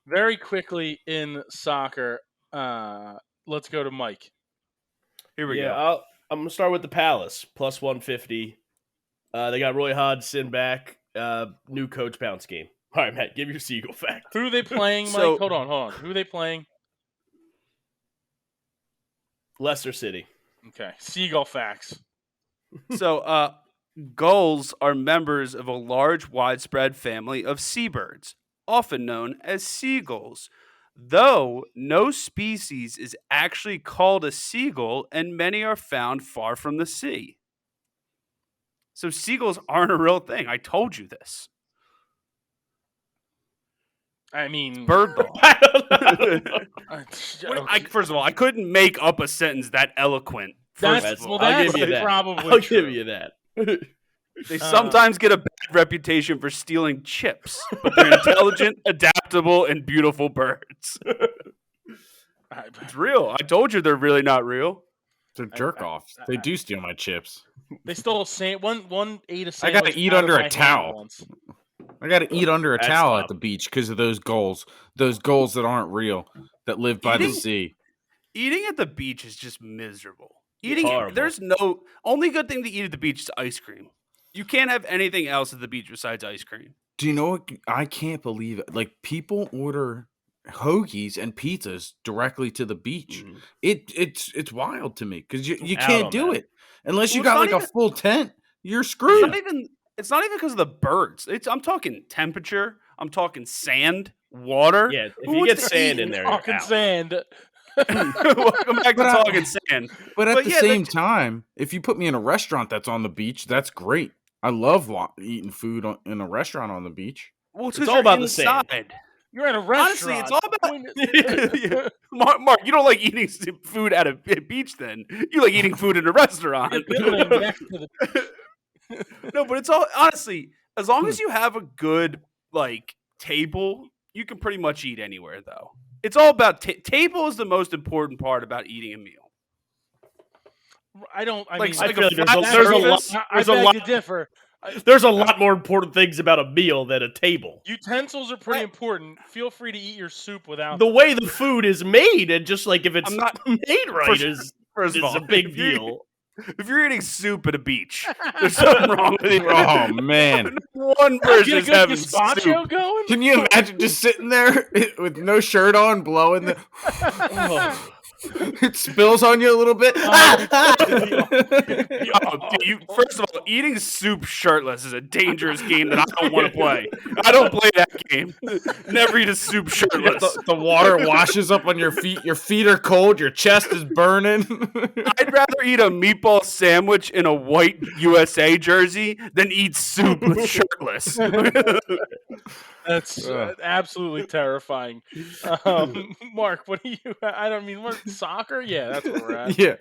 Very quickly in soccer, let's go to Mike. Here we go. I'm gonna start with the Palace plus 150. They got Roy Hodgson back. New coach bounce game. All right, Matt, give your Seagull fact. Who are they playing, Mike? So- Hold on. Who are they playing? Leicester City. Okay. Seagull facts. So, gulls are members of a large, widespread family of seabirds, often known as seagulls. Though no species is actually called a seagull, and many are found far from the sea. So seagulls aren't a real thing. I told you this. I mean, Bird law. I don't know. First of all, I couldn't make up a sentence that eloquent. That's- First of all, well, I'll that's give you that. probably I'll true. give you that. they sometimes get a bad reputation for stealing chips, but they're intelligent, adaptable, and beautiful birds. It's real. I told you they're really not real. They're jerk offs. They do steal my chips. They stole one ate a I sandwich. gotta eat out of under my a hand towel. once. I got to eat under a That's towel tough. at the beach because of those gulls that aren't real, that live by the Eating- sea. Eating at the beach is just miserable. Horrible. There's no only good thing to eat at the beach is ice cream. You can't have anything else at the beach besides ice cream. Do you know what? I can't believe it. Like, people order hoagies and pizzas directly to the beach. Mhm. It's wild to me because you Out can't on do that. it unless you Well, got it's like not a full tent. You're It's screwed. not even because of the birds. I'm talking temperature. I'm talking sand, water. Yeah, if Who you wants get to sand eat in there, Fucking you're out. sand. Welcome back to But talking sand. But at But the yeah, same time, if you put me in a restaurant that's on the beach, that's great. I love eating food in a restaurant on the beach. Well, It's all about the sand. inside. You're at a Honestly, restaurant. it's all about. Yeah. Mark, you don't like eating food at a beach. Then you like eating food in a restaurant. Building next to the No, but it's all honestly, as long as you have a good table, you can pretty much eat anywhere. Though it's all about table is the most important part about eating a meal. I don't. I Like, mean, like I feel like flat there's a lot. surface. I There's a beg lot. to differ. There's a lot more important things about a meal than a table. Utensils are pretty important. Feel free to eat your soup without The way the food is made, and just like if it's I'm not- made right, First- is First of all, a big if you're- deal. If you're eating soup at a beach, there's something wrong with you. Oh man. One Get a person is good having gazpacho soup. going. Can you imagine just sitting there with no shirt on, blowing the Oh. it spills on you a little bit? First of all, eating soup shirtless is a dangerous game that I don't want to play. I don't play that game. Never eat a soup shirtless. The water washes up on your feet. Your feet are cold. Your chest is burning. I'd rather eat a meatball sandwich in a white USA jersey than eat soup with shirtless. That's absolutely terrifying. Mark, what do you? I don't mean what soccer. Yeah, that's where we're at. Yeah.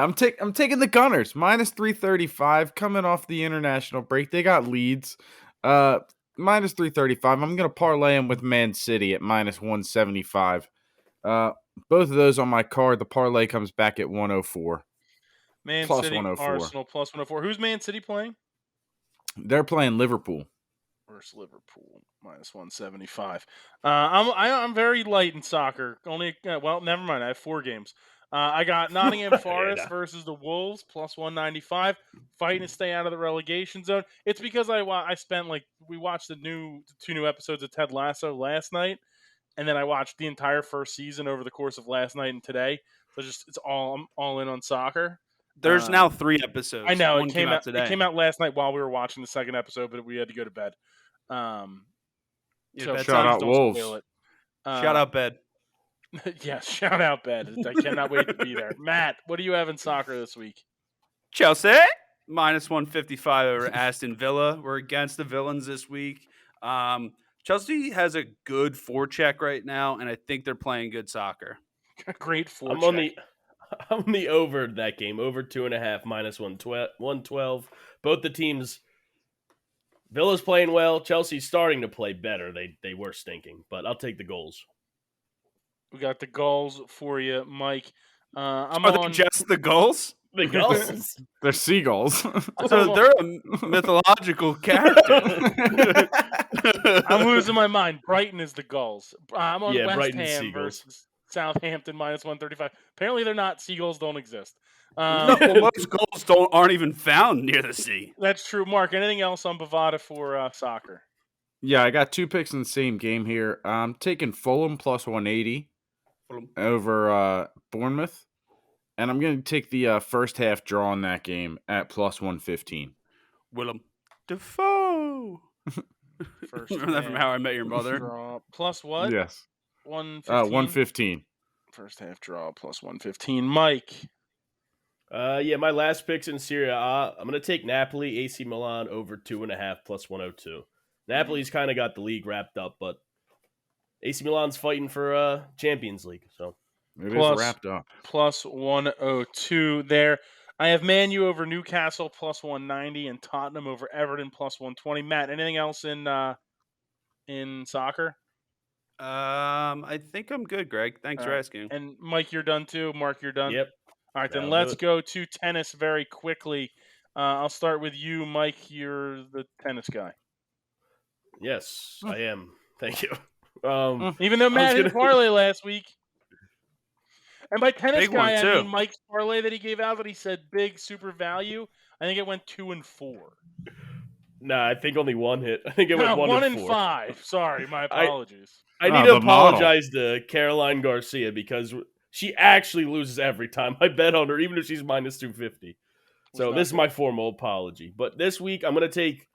I'm taking the Gunners minus 335 coming off the international break. They got leads. Minus 335. I'm gonna parlay them with Man City at minus 175. Both of those on my card. The parlay comes back at 104. Man Plus City, 104. Arsenal plus 104. Who's Man City playing? They're playing Liverpool. Versus Liverpool minus 175. I'm very light in soccer. Only well, never mind. I have 4 games. I got Nottingham Forest versus the Wolves plus 195, fighting to stay out of the relegation zone. It's because I spent we watched the 2 new episodes of Ted Lasso last night, and then I watched the entire first season over the course of last night and today. So I'm all in on soccer. There's now 3 episodes. I know One it came out today. It came out last night while we were watching the second episode, but we had to go to bed. Yeah, So bedtime. Shout out don't Wolves. spoil it. Shout out bed. Yeah, shout out bed. I cannot wait to be there. Matt, what do you have in soccer this week? Chelsea minus 155 over Aston Villa. We're against the villains this week. Chelsea has a good forecheck right now, and I think they're playing good soccer. Great forecheck. I'm on the over that game, over 2.5 minus 112. Both the teams. Villa's playing well. Chelsea's starting to play better. They were stinking, but I'll take the goals. We got the goals for you, Mike. I'm Are they on. just the goals? The goals. They're seagulls. So they're a mythological character. I'm losing my mind. Brighton is the goals. I'm on West Brighton Ham Seagulls. versus Southampton minus 135. Apparently, they're not. Seagulls don't exist. No, well, most goals aren't even found near the sea. That's true. Mark, anything else on Bovada for soccer? Yeah, I got 2 picks in the same game here. I'm taking Fulham plus 180 over Bournemouth. and I'm going to take the first half draw in that game at plus 115. Willem Dafoe. First Remember that from half How I Met Your Mother? draw plus what? Yes. 115? 115. First half draw plus 115. Mike. Yeah, my last picks in Serie A. I'm going to take Napoli, AC Milan over 2.5 plus 102. Napoli's kind of got the league wrapped up, but AC Milan's fighting for Champions League. So It Plus- is wrapped up. Plus 102 there. I have Man U over Newcastle plus 190 and Tottenham over Everton plus 120. Matt, anything else in soccer? I think I'm good, Greg. Thanks for asking. And Mike, you're done too. Mark, you're done. Yep. All right, then That'll let's do it. go to tennis very quickly. I'll start with you, Mike. You're the tennis guy. Yes, I am. Thank you. Even though Matt hit a parlay last week. And by tennis Big one, guy, I too. mean Mike's parlay that he gave out that he said big super value. I think it went 2 and 4. Nah, I think only one hit. I think it went 1 and and 4. 5. Sorry, my apologies. I need to the model. apologize to Caroline Garcia because she actually loses every time I bet on her, even if she's minus 250. So not this is good. my formal apology. But this week, I'm going to take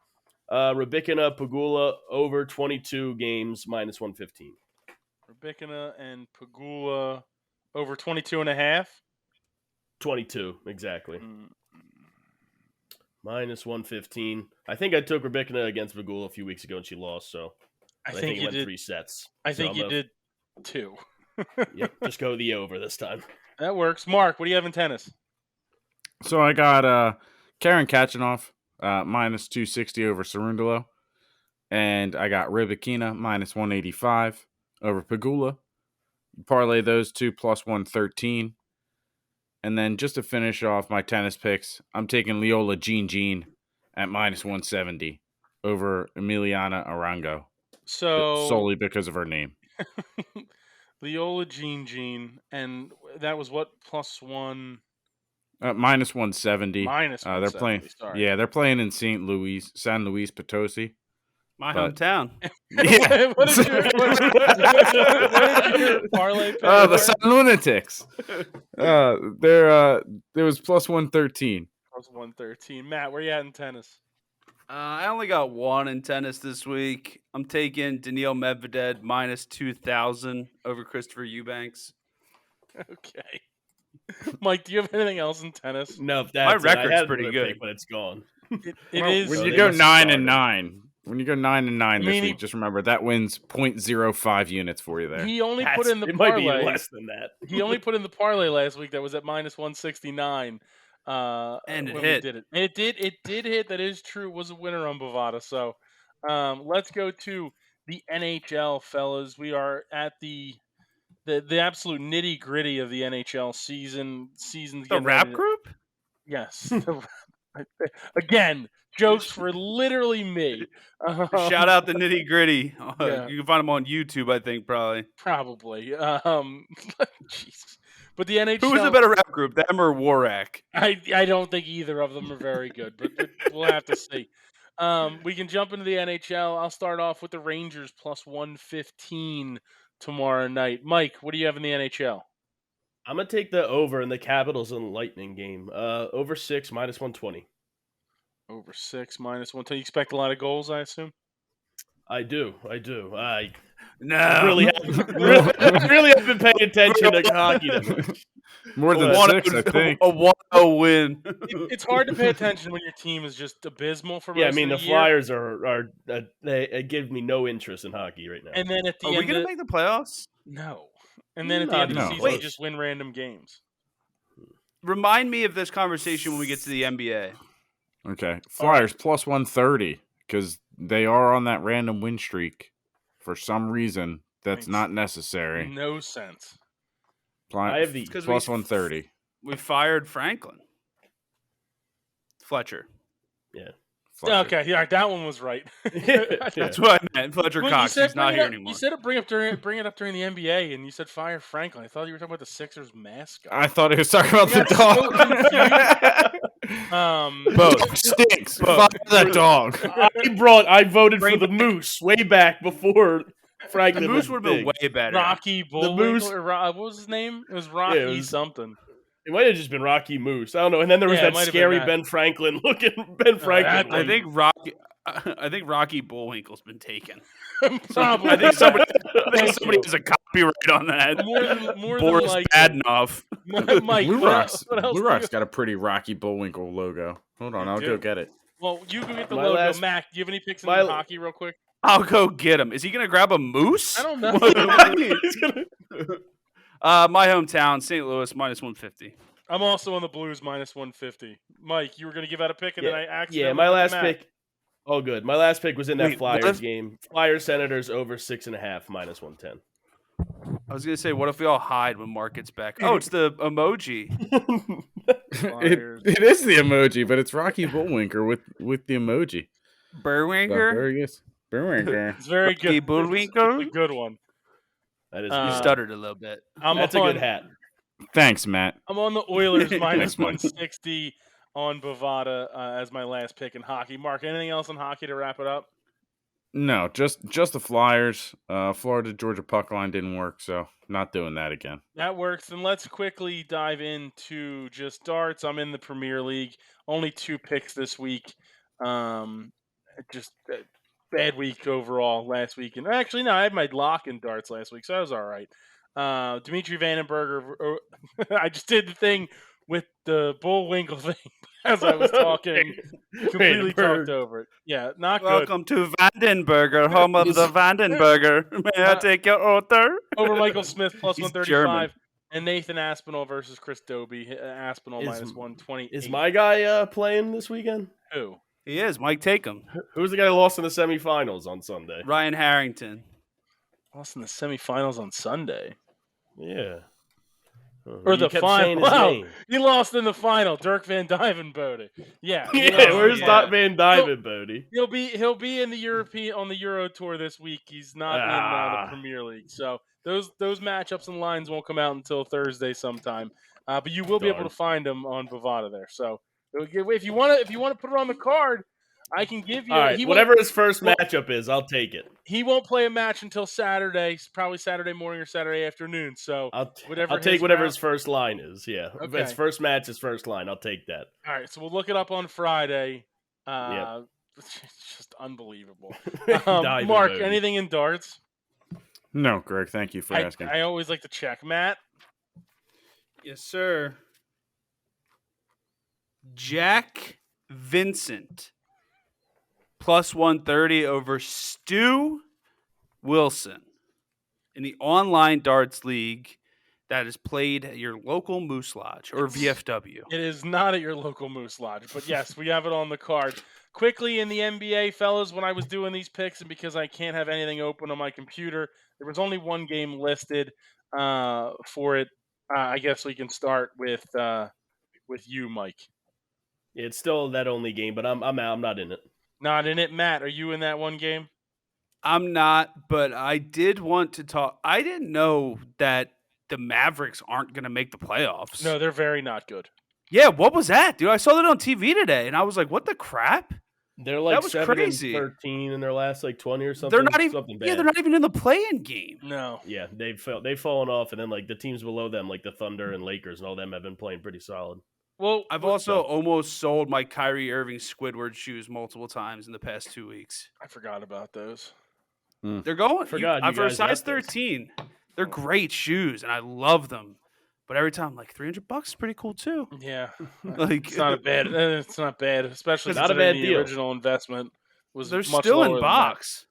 Rabikina Pagula over 22 games minus 115. Rabikina and Pagula over 22.5. 22, exactly. Mm. Minus 115. I think I took Rabikina against Pagula a few weeks ago and she lost, so I I think think it you went did. 3 sets. I So think I'm you gonna- did 2. Yep, just go the over this time. That works. Mark, what do you have in tennis? So I got Karen Kachanov minus 260 over Cerundolo. And I got Rybakina minus 185 over Pagula. Parlay those two plus 113. And then just to finish off my tennis picks, I'm taking Leola Jean at minus 170 over Emiliana Arango. So Solely because of her name. Leola Jean, and that was what plus 1 Minus 170. minus They're 170. playing. Sorry. Yeah, they're playing in San Luis Potosi. My But- hometown. Yeah. what is your parlay pick? The Sun Lunatics. There was plus 113. Plus 113. Matt, where you at in tennis? I only got one in tennis this week. I'm taking Daniil Medvedev minus 2,000 over Christopher Eubanks. Okay. Mike, do you have anything else in tennis? No, that's My it. record's I had pretty another good. pick, but it's gone. It Well, is. when So you they go must have 9 started. and 9. When you go 9 and 9 this Meaning- week, just remember that wins 0.05 units for you there. He only put in the it might be parlay. less than that. He only put in the parlay last week that was at minus 169. And it when hit. We did it. And it did hit. That is true. It was a winner on Bovada. So let's go to the NHL, fellas. We are at the absolute nitty gritty of the NHL season. Season's The getting rap ready to- group? Yes. Again, jokes for literally me. Shout out the Nitty Gritty. Yeah. You can find them on YouTube, I think, probably. Probably. Jesus. But the NHL. Who is a better rap group, them or Warak? I don't think either of them are very good, but we'll have to see. We can jump into the NHL. I'll start off with the Rangers plus 115 tomorrow night. Mike, what do you have in the NHL? I'm gonna take the over in the Capitals and Lightning game. Over 6 minus 120. Over 6 minus 110. You expect a lot of goals, I assume? I do. I No. really have been paying attention to hockey. More than Well, 6, I think. A 1-0 win. It's hard to pay attention when your team is just abysmal for most Yeah, I of mean the the year. Flyers are they give me no interest in hockey right now. And then at the Are end we going of to make the playoffs? no. And then at the Not end of the even season, you close. just win random games. Remind me of this conversation when we get to the NBA. Okay. Flyers plus 130 because they are on that random win streak for some reason that's Makes not necessary. No sense. I have the- Because plus 130. We fired Franklin. Fletcher. Fletcher. Okay, yeah, that one was right. That's what I meant. Fletcher Well, Cox. He's not bring it here up- anymore. You said bring it up during the NBA, and you said fire Franklin. I thought you were talking about the Sixers mascot. I thought he was talking about the got dog. Both. Stinks. Both. Fuck that dog. I voted for Bring the Moose way back before The Franklin Moose was would have been big. way better. Rocky Bullwinkle. Moose- Or what was his name? It was Rocky it was- something. It might have just been Rocky Moose. I don't know. And then there was Yeah, it that might have been scary that. Ben Franklin looking. Ben Franklin. that I think Rocky Bullwinkle's been taken. Probably. I think somebody Thank you. has a copyright on that. more than Boris likely. Badenoff. Mike, Blue what Rocks. else Blue do Rocks you- got a pretty Rocky Bullwinkle logo. Hold on, You I'll do. go get it. Well, you can get the My logo. last- Mac, do you have any picks in my- hockey real quick? I'll go get him. Is he going to grab a moose? I don't know. He's gonna- My hometown, St. Louis, -150. I'm also on the Blues -150. Mike, you were going to give out a pick, and then I accidentally Yeah, my put the last Mac. pick. Oh, good. My last pick was in that Wait, what Flyers if- game. Flyers Senators over 6.5 -110. I was going to say, what if we all hide when Mark gets back? Oh, it's the emoji. Flyers. it is the emoji, but it's Rocky Bullwinkle with the emoji. So, Burwinger? there he is. Bullwinkle. It's very Rocky good. Bullwinkle? It's a good one. That is Uh, You stuttered a little bit. That's a good hat. Thanks, Matt. I'm on the Oilers Nice one. -160 on Bovada as my last pick in hockey. Mark, anything else in hockey to wrap it up? No, just the Flyers. Florida Georgia puck line didn't work, so not doing that again. That works. And let's quickly dive into just darts. I'm in the Premier League. Only 2 picks this week. Just a bad week overall last week. And actually, no, I had my lock in darts last week, so that was all right. Dimitri Vandenberger. I just did the thing with the Bullwinkle thing as I was talking. Completely talked over it. Yeah, not good. Welcome to Vandenberger, home of the Vandenberger. May I take your order? Over Michael Smith plus He's 135. German. And Nathan Aspinall versus Chris Dobie. Aspinall Is- -120. Is my guy playing this weekend? Who? He is. Mike, take him. Who's the guy who lost in the semifinals on Sunday? Ryan Harrington. Lost in the semifinals on Sunday. Yeah. Or You the kept final. saying his Wow, name. he lost in the final. Dirk Van Dijvenbode. Yeah, he Yeah, lost. where's yeah. Van Diamond, Bodie? He'll be in the European on the Euro Tour this week. He's not in the Premier League, so those matchups and lines won't come out until Thursday sometime. But you will be able Darn. to find them on Bovada there. So if you want to put it on the card, I can give you. All right, he whatever won't- his first matchup is, I'll take it. He won't play a match until Saturday, probably Saturday morning or Saturday afternoon. So I'll whatever take his whatever round- his first line is. Yeah, if Okay. his first match, his first line. I'll take that. All right, so we'll look it up on Friday. Yep. It's just unbelievable. Diamond Mark, Bodie. anything in darts? No, Greg, thank you for asking. I always like to check. Matt? Yes, sir. Jack Vincent plus 130 over Stu Wilson in the online darts league that is played at your local Moose Lodge or VFW. It is not at your local Moose Lodge, but yes, we have it on the card. Quickly in the NBA, fellas, when I was doing these picks, and because I can't have anything open on my computer, there was only one game listed for it. I guess we can start with you, Mike. It's still that only game, but I'm out. I'm not in it. Not in it. Matt, are you in that one game? I'm not, but I did want to talk. I didn't know that the Mavericks aren't going to make the playoffs. No, they're very not good. Yeah, what was that, dude? I saw that on TV today, and I was like, what the crap? They're like was 7-13 crazy. in their last like 20 or something. They're not even. something bad. Yeah, they're not even in the play-in game. No. Yeah, they've fallen off, and then like the teams below them, like the Thunder and Lakers and all them, have been playing pretty solid. Well, I've also almost sold my Kyrie Irving Squidward shoes multiple times in the past 2 weeks. I forgot about those. They're going. Forgot you for a guys size got those. 13. They're great shoes, and I love them. But every time, like $300 is pretty cool too. Yeah, Like it's not a bad. It's not bad, especially It's not a considering bad the deal. original investment was. They're much still lower in than box.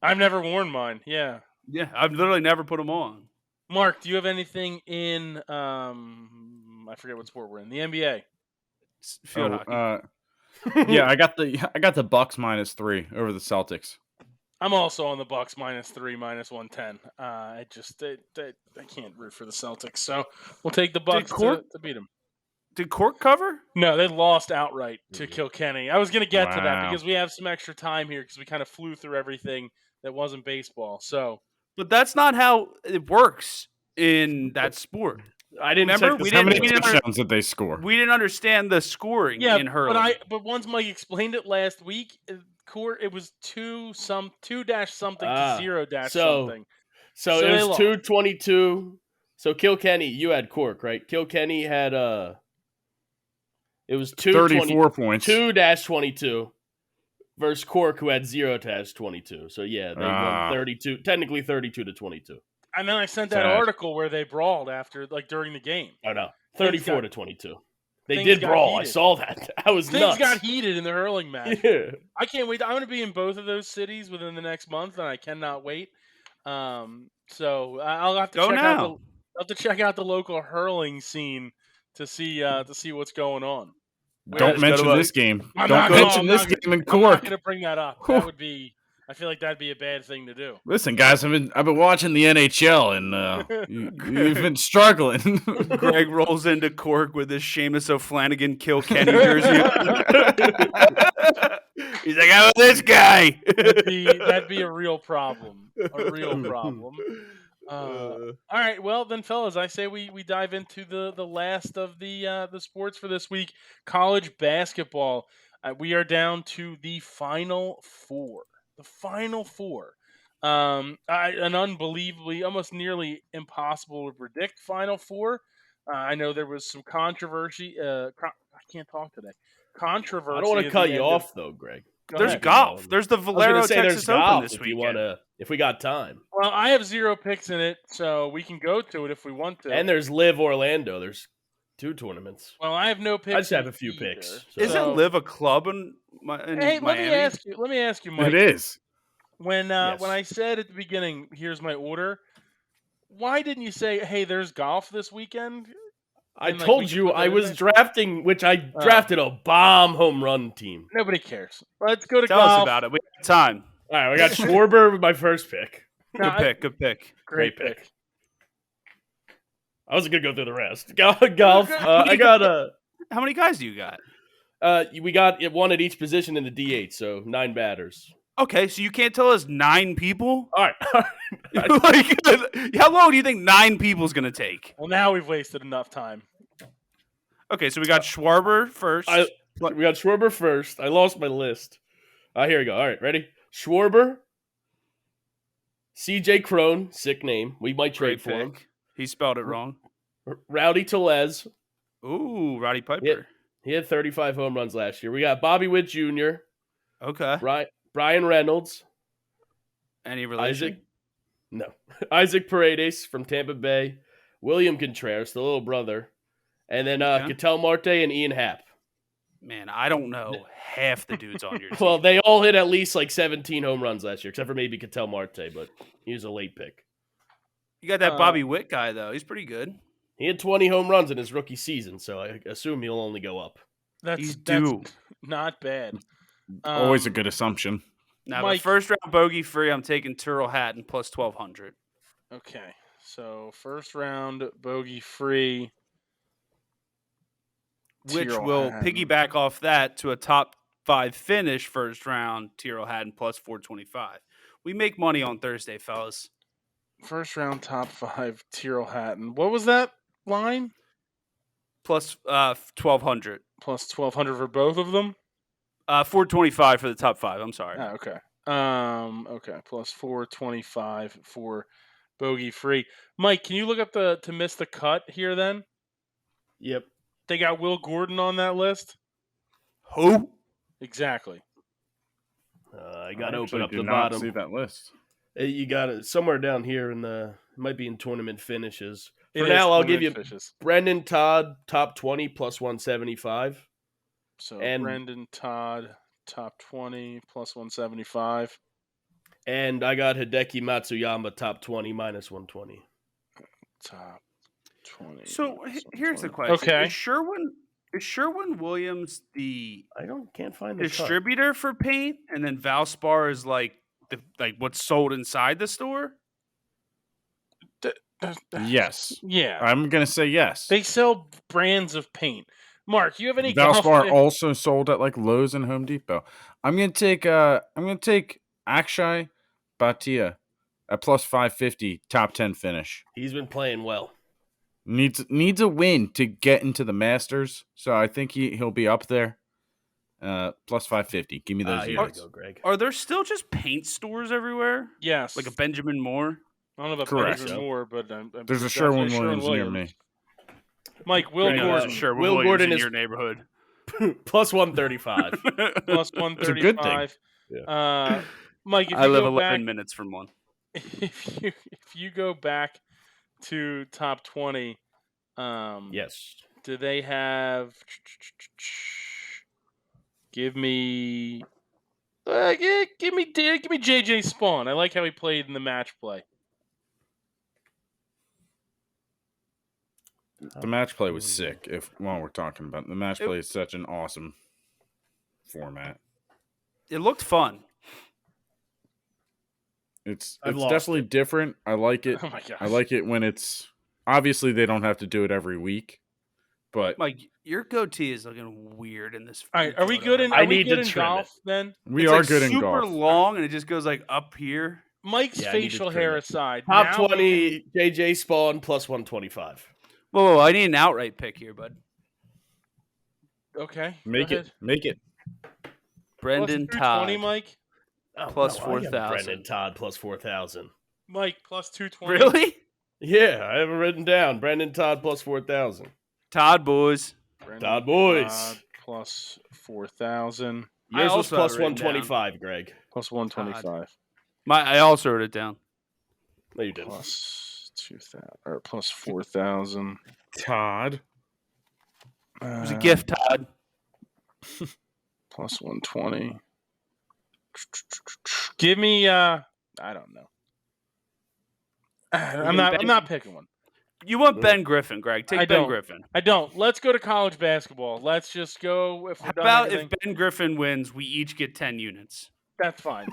that. I've never worn mine. Yeah, Yeah, I've literally never put them on. Mark, do you have anything in? I forget what sport we're in. The NBA. Field hockey. Yeah, I got the Bucks -3 over the Celtics. I'm also on the Bucks -3, -110. I can't root for the Celtics, so we'll take the Bucks to beat them. Did Cork cover? No, they lost outright to Kilkenny. I was going to get to that Wow. because we have some extra time here because we kind of flew through everything that wasn't baseball. So But that's not how it works in that sport. I didn't Remember, check we the How didn't- many we didn't- touchdowns did they score? We didn't understand the scoring yeah, in hurling. but once Mike explained it last week, it was 2-something to 0- so something. So So it they was lost. 222 So Kilkenny, you had Cork, right? Kilkenny had it was 34 points. 2-22 versus Cork, who had 0-22. So yeah, they won 32, technically 32-22. And then I sent that article where they brawled after, like during the game. Oh no, 34-22. They things did got brawl. heated. I saw that. I was Things nuts. got heated in the hurling match. Yeah. I can't wait. I'm going to be in both of those cities within the next month, and I cannot wait. So I'll have to I'll have to check out the local hurling scene to see what's going on. Don't mention this game. I'm Don't mention this game in Cork. I'm not going to bring that up. That would be. I feel like that'd be a bad thing to do. Listen, guys, I've been watching the NHL, and you've been struggling. Greg rolls into Cork with his Seamus O'Flanagan Kilkenny jersey. He's like, "How about this guy?" That'd be a real problem. A real problem. All right, well then, fellas, I say we dive into the last of the sports for this week. College basketball. We are down to the Final Four. The Final Four. An unbelievably, almost nearly impossible to predict Final Four. I know there was some controversy. I can't talk today. Controversy. I don't want to cut you off, though, Greg. There's golf. There's the Valero Texas Open this weekend. If we got time. Well, I have 0 picks in it, so we can go to it if we want to. And there's Live Orlando. There's 2 tournaments. Well, I have no picks. I just have a few picks. So. Isn't Live a club in Miami? Let me ask you, Mike. It is. When I said at the beginning, here's my order, why didn't you say, hey, there's golf this weekend? I told you I was drafting, which I drafted a bomb home run team. Nobody cares. Let's go to golf. Tell us about it. We have time. All right, we got Schwarber with my first pick. Good pick. Great pick. I wasn't going to go through the rest. Golf. I got How many guys do you got? We got one at each position in the D8, so 9 batters. Okay, so you can't tell us 9 people? All right. Like, how long do you think 9 people is going to take? Well, now we've wasted enough time. Okay, so we got Schwarber first. We got Schwarber first. I lost my list. Here we go. All right, ready? Schwarber, CJ Crone, sick name. We might trade for him. He spelled it wrong. Rowdy Tellez. Ooh, Roddy Piper. He had 35 home runs last year. We got Bobby Witt Jr. Okay. Brian Reynolds. Any relation? Isaac? No. Isaac Paredes from Tampa Bay. William Contreras, the little brother. And then Ketel Marte and Ian Happ. Man, I don't know half the dudes on your team. Well, they all hit at least like 17 home runs last year, except for maybe Ketel Marte, but he was a late pick. You got that Bobby Witt guy, though. He's pretty good. He had 20 home runs in his rookie season, so I assume he'll only go up. That's not bad. Always a good assumption. Now, Mike, first round bogey free, I'm taking Tyrrell Hatton plus 1,200. Okay, so first round bogey free. Which will piggyback off that to a top 5 finish first round, Tyrrell Hatton plus 425. We make money on Thursday, fellas. First round top 5, Tyrrell Hatton. What was that line? Plus 1,200. Plus 1,200 for both of them? 425 for the top 5. I'm sorry. Oh, okay. Okay. Plus 425 for bogey free. Mike, can you look up to miss the cut here then? Yep. They got Will Gordon on that list? Who? Exactly. I got to open up the not bottom. See that list. You got it somewhere down here in the. It might be in tournament finishes. For now, I'll give you Brendan Todd top 20 plus 175. So Brendan Todd top 20 plus 175. And I got Hideki Matsuyama top 20 minus 120. Top 20. So here's the question: Okay, is Sherwin Williams the can't find the distributor for paint, and then Valspar is like what's sold inside the store? Yes. Yeah. I'm gonna say yes. They sell brands of paint. Mark, you have any Valspar also sold at like Lowe's and Home Depot. I'm gonna take Akshay Bhatia at plus 550 top 10 finish. He's been playing well. Needs a win to get into the Masters, so I think he'll be up there. Plus 550. Give me those years. Go, Greg. Are there still just paint stores everywhere? Yes. Like a Benjamin Moore? I don't know about Correct. Bettors or more, but There's a definitely Sherwin-Williams near me. Mike, Will Greg, Gordon, Sure, Will Gordon in is- your neighborhood. Plus 135. plus It's a good thing. 135. Mike, if I you live go 11 back, minutes from one. if you go back to top 20, Yes. do they have? Give me JJ Spawn. I like how he played in the match play. The match play was sick. While we're talking about it, the match It- play is such an awesome format. It looked fun. It's I've lost definitely different. I like it. Oh my gosh. I like it when it's obviously they don't have to do it every week, but Mike, your goatee is looking weird in this. All right, are we photo. good in? I Are we need good to in trim golf then? we It's are like good in super golf. long, and it just goes like up here. Mike's Yeah, I need to facial trim hair it. aside, Top now 20, JJ Spawn plus 125. Whoa, I need an outright pick here, bud. Okay, Make go it. ahead. Make it. Brendan plus Todd. 220, Mike. Plus I got 4,000. Brendan Todd plus 4,000. Mike plus 220. Really? Yeah, I have it written down. Brendan Todd plus 4,000. Todd, boys. Brandon Todd boys. Todd plus 4,000 I Yours was also have plus it written 125, Greg. plus 125 I also wrote it down. No, you didn't. plus 2,000 or plus 4,000. Todd. It was a gift, Todd. Plus 120. Give me I don't know. I'm not picking one. You want Ben Griffin, Greg. Take I Ben don't. Griffin. I don't. Let's go to college basketball. Let's just go. If we're How done about everything, if Ben Griffin wins, we each get 10 units? that's fine.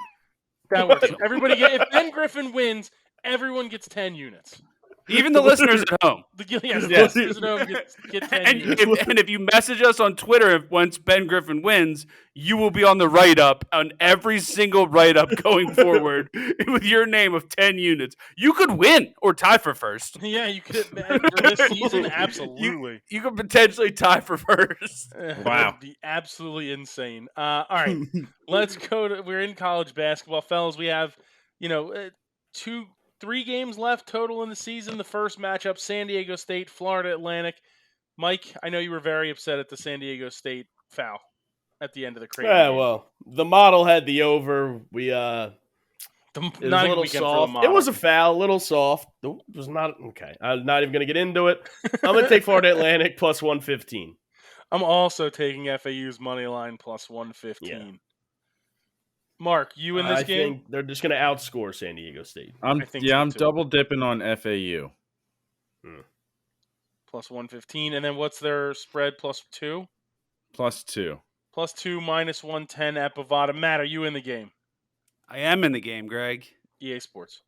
That works. Everybody if Ben Griffin wins, everyone gets 10 units. Even the listeners at home. Yes, Yes. listeners at home get 10 And units. if you message us on Twitter once Ben Griffin wins, you will be on the write-up on every single write-up going forward with your name of 10 units. You could win or tie for first. Yeah, you could for this season, absolutely. You could potentially tie for first. Wow. That'd be absolutely insane. All right, let's go to. We're in college basketball, fellas. We have, 3 games left total in the season. The first matchup: San Diego State, Florida Atlantic. Mike, I know you were very upset at the San Diego State foul at the end of the Creighton Yeah, game. well, the model had the over. We The, it was not a even little weekend for the soft. It model. was a foul, a little soft. It was not okay. I'm not even going to get into it. I'm going to take Florida Atlantic plus 115. I'm also taking FAU's money line plus 115. Yeah. Mark, you in this I game? think they're just going to outscore San Diego State. I'm I think so, I'm too. double dipping on FAU. Plus 115. And then what's their spread? Plus 2? Plus 2. Plus 2, minus 110 at Bovada. Matt, are you in the game? I am in the game, Greg. EA Sports.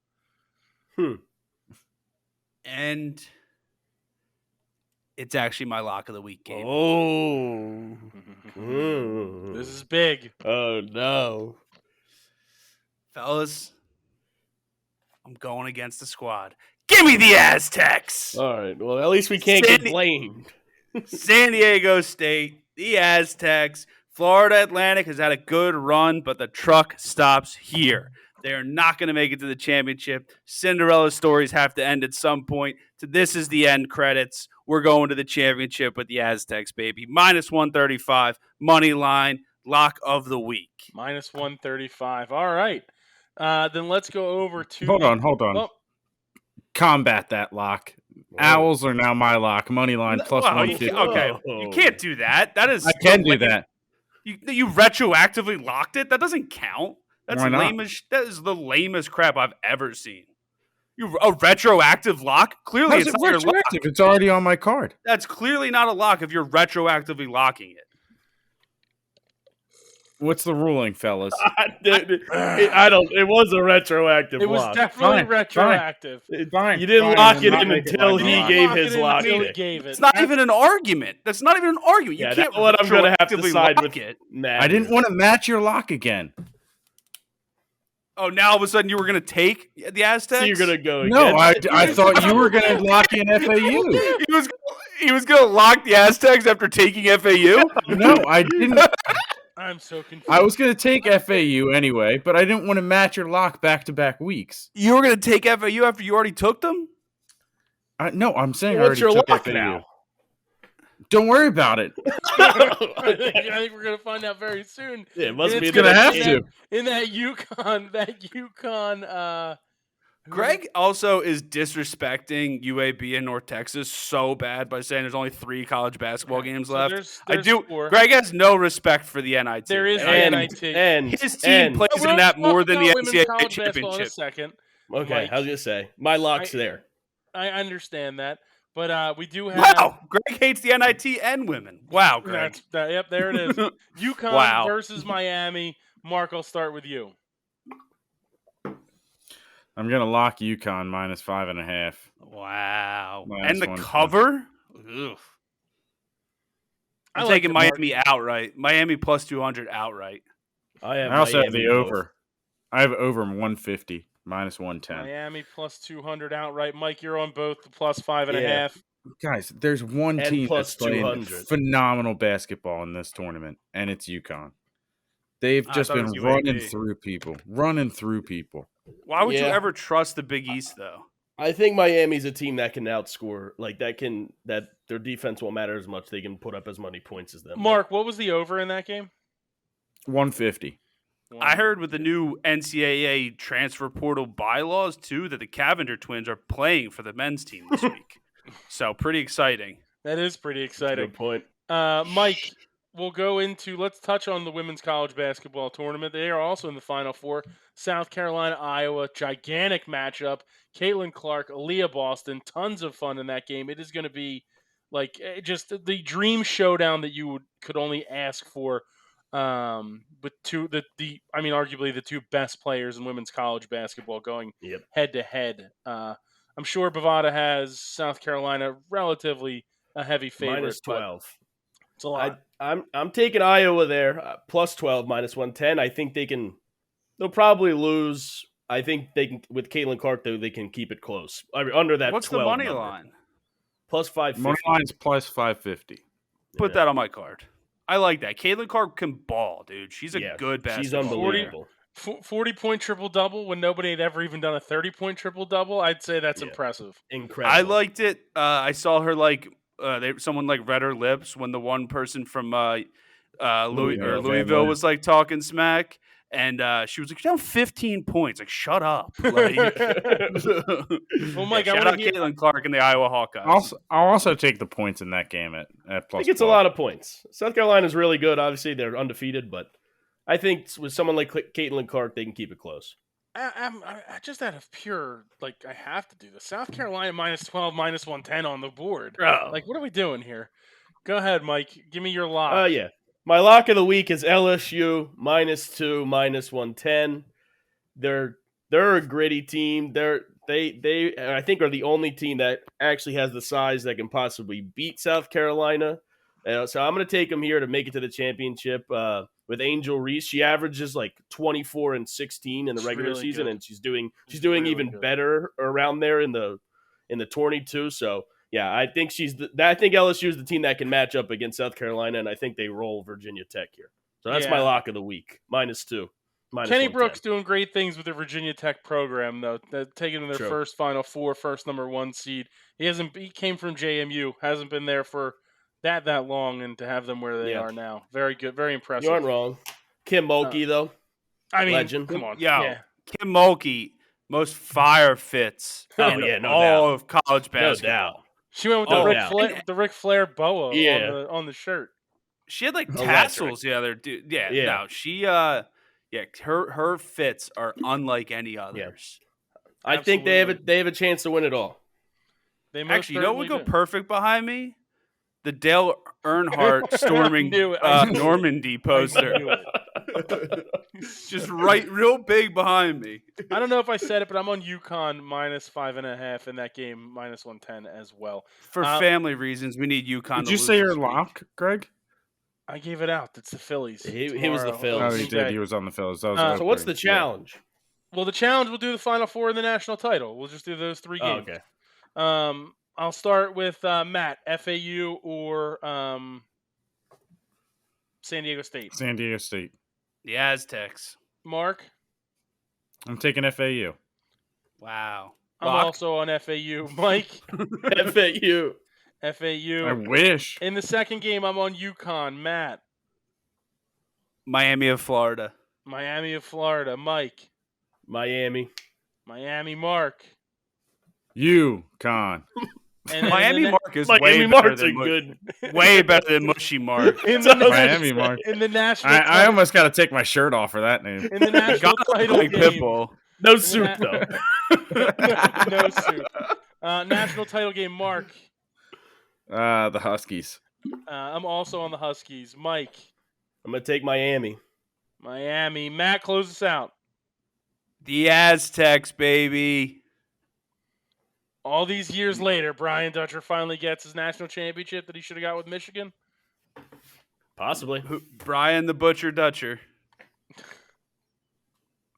And it's actually my lock of the week game. Oh. This is big. Oh, no. Fellas, I'm going against the squad. Give me the Aztecs! All right. Well, at least we can't San get Di- blamed. San Diego State, the Aztecs, Florida Atlantic has had a good run, but the truck stops here. They are not going to make it to the championship. Cinderella stories have to end at some point. So this is the end credits. We're going to the championship with the Aztecs, baby. Minus 135, money line, lock of the week. Minus 135. All right. Then let's go over to. Hold on. Oh, Combat that lock. Owls are now my lock. Money line plus Wow, 150. okay, you can't do that. That is I can do that. You retroactively locked it? That doesn't count. That's Why not? lame as that is the lamest crap I've ever seen. A retroactive lock? Clearly How's it's it not your lock. retroactive? It's already on my card. That's clearly not a lock if you're retroactively locking it. What's the ruling, fellas? I don't. It was a retroactive it was lock. definitely Fine, retroactive. Fine. You didn't fine, lock I'm it not in making until my he lock. gave Lock his it in lock. until he pick. gave it. It's not even an argument. That's not even an argument. You Yeah, can't that's what I'm gonna have to retroactively side lock with. it. Matt. I didn't want to match your lock again. Oh, now all of a sudden you were going to take the Aztecs? So you're gonna go. No, against it? I thought you were going to lock in FAU. He was going to lock the Aztecs after taking FAU? No, I didn't. I'm so confused. I was going to take FAU anyway, but I didn't want to match your lock back-to-back weeks. You were going to take FAU after you already took them? No, I'm saying I What's already your took lock FAU. now? Don't worry about it. I think we're gonna find out very soon. Yeah, it must And be it's the gonna next have game. to. in that UConn. Greg also is disrespecting UAB in North Texas so bad by saying there's only 3 college basketball games so left. there's 4. Greg has no respect for the NIT. There is And the NIT. his team plays We'll in that talk more than the about women's NCAA college basketball in a championship. second. Okay, Mike. I was gonna say my lock's there. I understand that, but we do have. Wow, Greg hates the NIT and women. Wow, Greg. Yep, there it is. UConn Wow. versus Miami. Mark, I'll start with you. I'm going to lock UConn minus 5.5. Wow. Minus And the 110. cover? Ugh. I'm like taking the mark. Miami outright. Miami plus 200 outright. I also have Miami the both. over. I have over 150 minus 110. Miami plus 200 outright. Mike, you're on both the plus 5.5. Yeah. Guys, there's one And team plus that's playing 200. phenomenal basketball in this tournament, and it's UConn. They've I just thought it been was running UAB. through people. Why would you Yeah. ever trust the Big East, though? I think Miami's a team that can outscore, like that their defense won't matter as much. They can put up as many points as them. Mark, what was the over in that game? 150. I heard with the new NCAA transfer portal bylaws, too, that the Cavender twins are playing for the men's team this week. So, pretty exciting. That is pretty exciting. Good point. Mike, we'll go into, let's touch on the women's college basketball tournament. They are also in the Final Four. South Carolina, Iowa, gigantic matchup. Caitlin Clark, Aaliyah Boston, tons of fun in that game. It is going to be like just the dream showdown that you could only ask for. With arguably the 2 best players in women's college basketball going head to head. I'm sure Bovada has South Carolina relatively a heavy favorite. Minus 12. It's a lot. I'm taking Iowa there, plus 12, minus 110. I think they'll probably lose. I think they can, with Caitlin Clark, though, they can keep it close. Under that What's 12 the money number. line? Plus 550. Money line's plus 550. Put that on my card. I like that. Caitlin Clark can ball, dude. She's a good basketball She's player. unbelievable. 40-point triple-double when nobody had ever even done a 30-point triple-double. I'd say that's impressive. Incredible. I liked it. I saw her someone read her lips when the one person from Louisville was talking smack, and she was like, "You're down 15 points. Like, shut up." Well, Mike, shout out Caitlin Clark and the Iowa Hawkeyes. I'll also take the points in that game at plus. I think it's 12. a lot of points. South Carolina's really good. Obviously, they're undefeated, but I think with someone like Caitlin Clark, they can keep it close. I just out of pure, I have to do this. South Carolina minus 12, minus 110 on the board. Oh. What are we doing here? Go ahead, Mike. Give me your lock. Yeah. My lock of the week is LSU minus 2, minus 110. They're a gritty team. They I think are the only team that actually has the size that can possibly beat South Carolina. So I'm going to take them here to make it to the championship with Angel Reese. She averages 24 and 16 in the regular season, and she's doing really even good. better around there in the tourney too. So yeah, I think I think LSU is the team that can match up against South Carolina, and I think they roll Virginia Tech here. So that's my lock of the week, minus 2. Kenny 110. Brooks doing great things with the Virginia Tech program, though. Taking them their first Final Four, first number 1 seed. He came from JMU, hasn't been there for that long, and to have them where they are now, very good, very impressive. You aren't wrong. Kim Mulkey, though, legend. Come on, Kim Mulkey, most fire fits in all of college basketball. No doubt. She went with the Ric Flair boa on the shirt. She had tassels the other dude. Yeah. No, she her fits are unlike any others. Yeah. I think they have a chance to win it all. Actually, you know what would go perfect behind me? The Dale Earnhardt storming Normandy poster. Just real big behind me. I don't know if I said it, but I'm on UConn minus 5.5 in that game, minus 110 as well. For family reasons, we need UConn. Did you say your lock, Greg? I gave it out. It's the Phillies. He was the Phillies. Oh, he did. He was on the Phillies. So what's the challenge? Well, the challenge, we'll do the Final Four in the national title. We'll just do those 3 games. Okay. I'll start with Matt, FAU or San Diego State. San Diego State. The Aztecs. Mark? I'm taking FAU. Wow. I'm Lock? also on FAU. Mike? FAU. FAU. I wish. In the second game, I'm on UConn. Matt? Miami of Florida. Miami of Florida. Mike? Miami. Miami. Mark? UConn. And then Miami in the, Mark is Miami way better Mark's a than good. way better than Mushy Mark. in the, Miami Mark. in the national I title, almost got to take my shirt off for that name. in the national title Like game. Pitbull. No soup though. No soup. National title game. Mark? The Huskies. I'm also on the Huskies. Mike? I'm gonna take Miami. Miami. Matt, close us out. The Aztecs, baby. All these years later, Brian Dutcher finally gets his national championship that he should have got with Michigan. Possibly. Brian the Butcher Dutcher.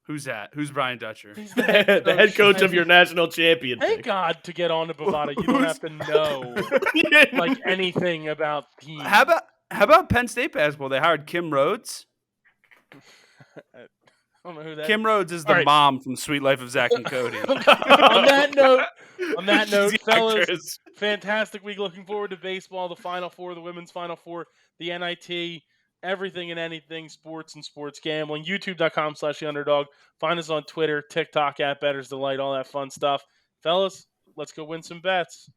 Who's that? Who's Brian Dutcher? He's The head coach of your national champion. Thank pick. God to get on to Bovada, you don't have to know like anything about teams. How about Penn State basketball? They hired Kim Rhodes. I don't know who that Kim Rhodes is the All right. mom from Sweet Life of Zach and Cody. on that note, She's the fellas, actress. fantastic week. Looking forward to baseball, the Final Four, the women's Final Four, the NIT, everything and anything sports and sports gambling. YouTube.com/theunderdog. Find us on Twitter, TikTok @BettorsDelight, all that fun stuff. Fellas, let's go win some bets.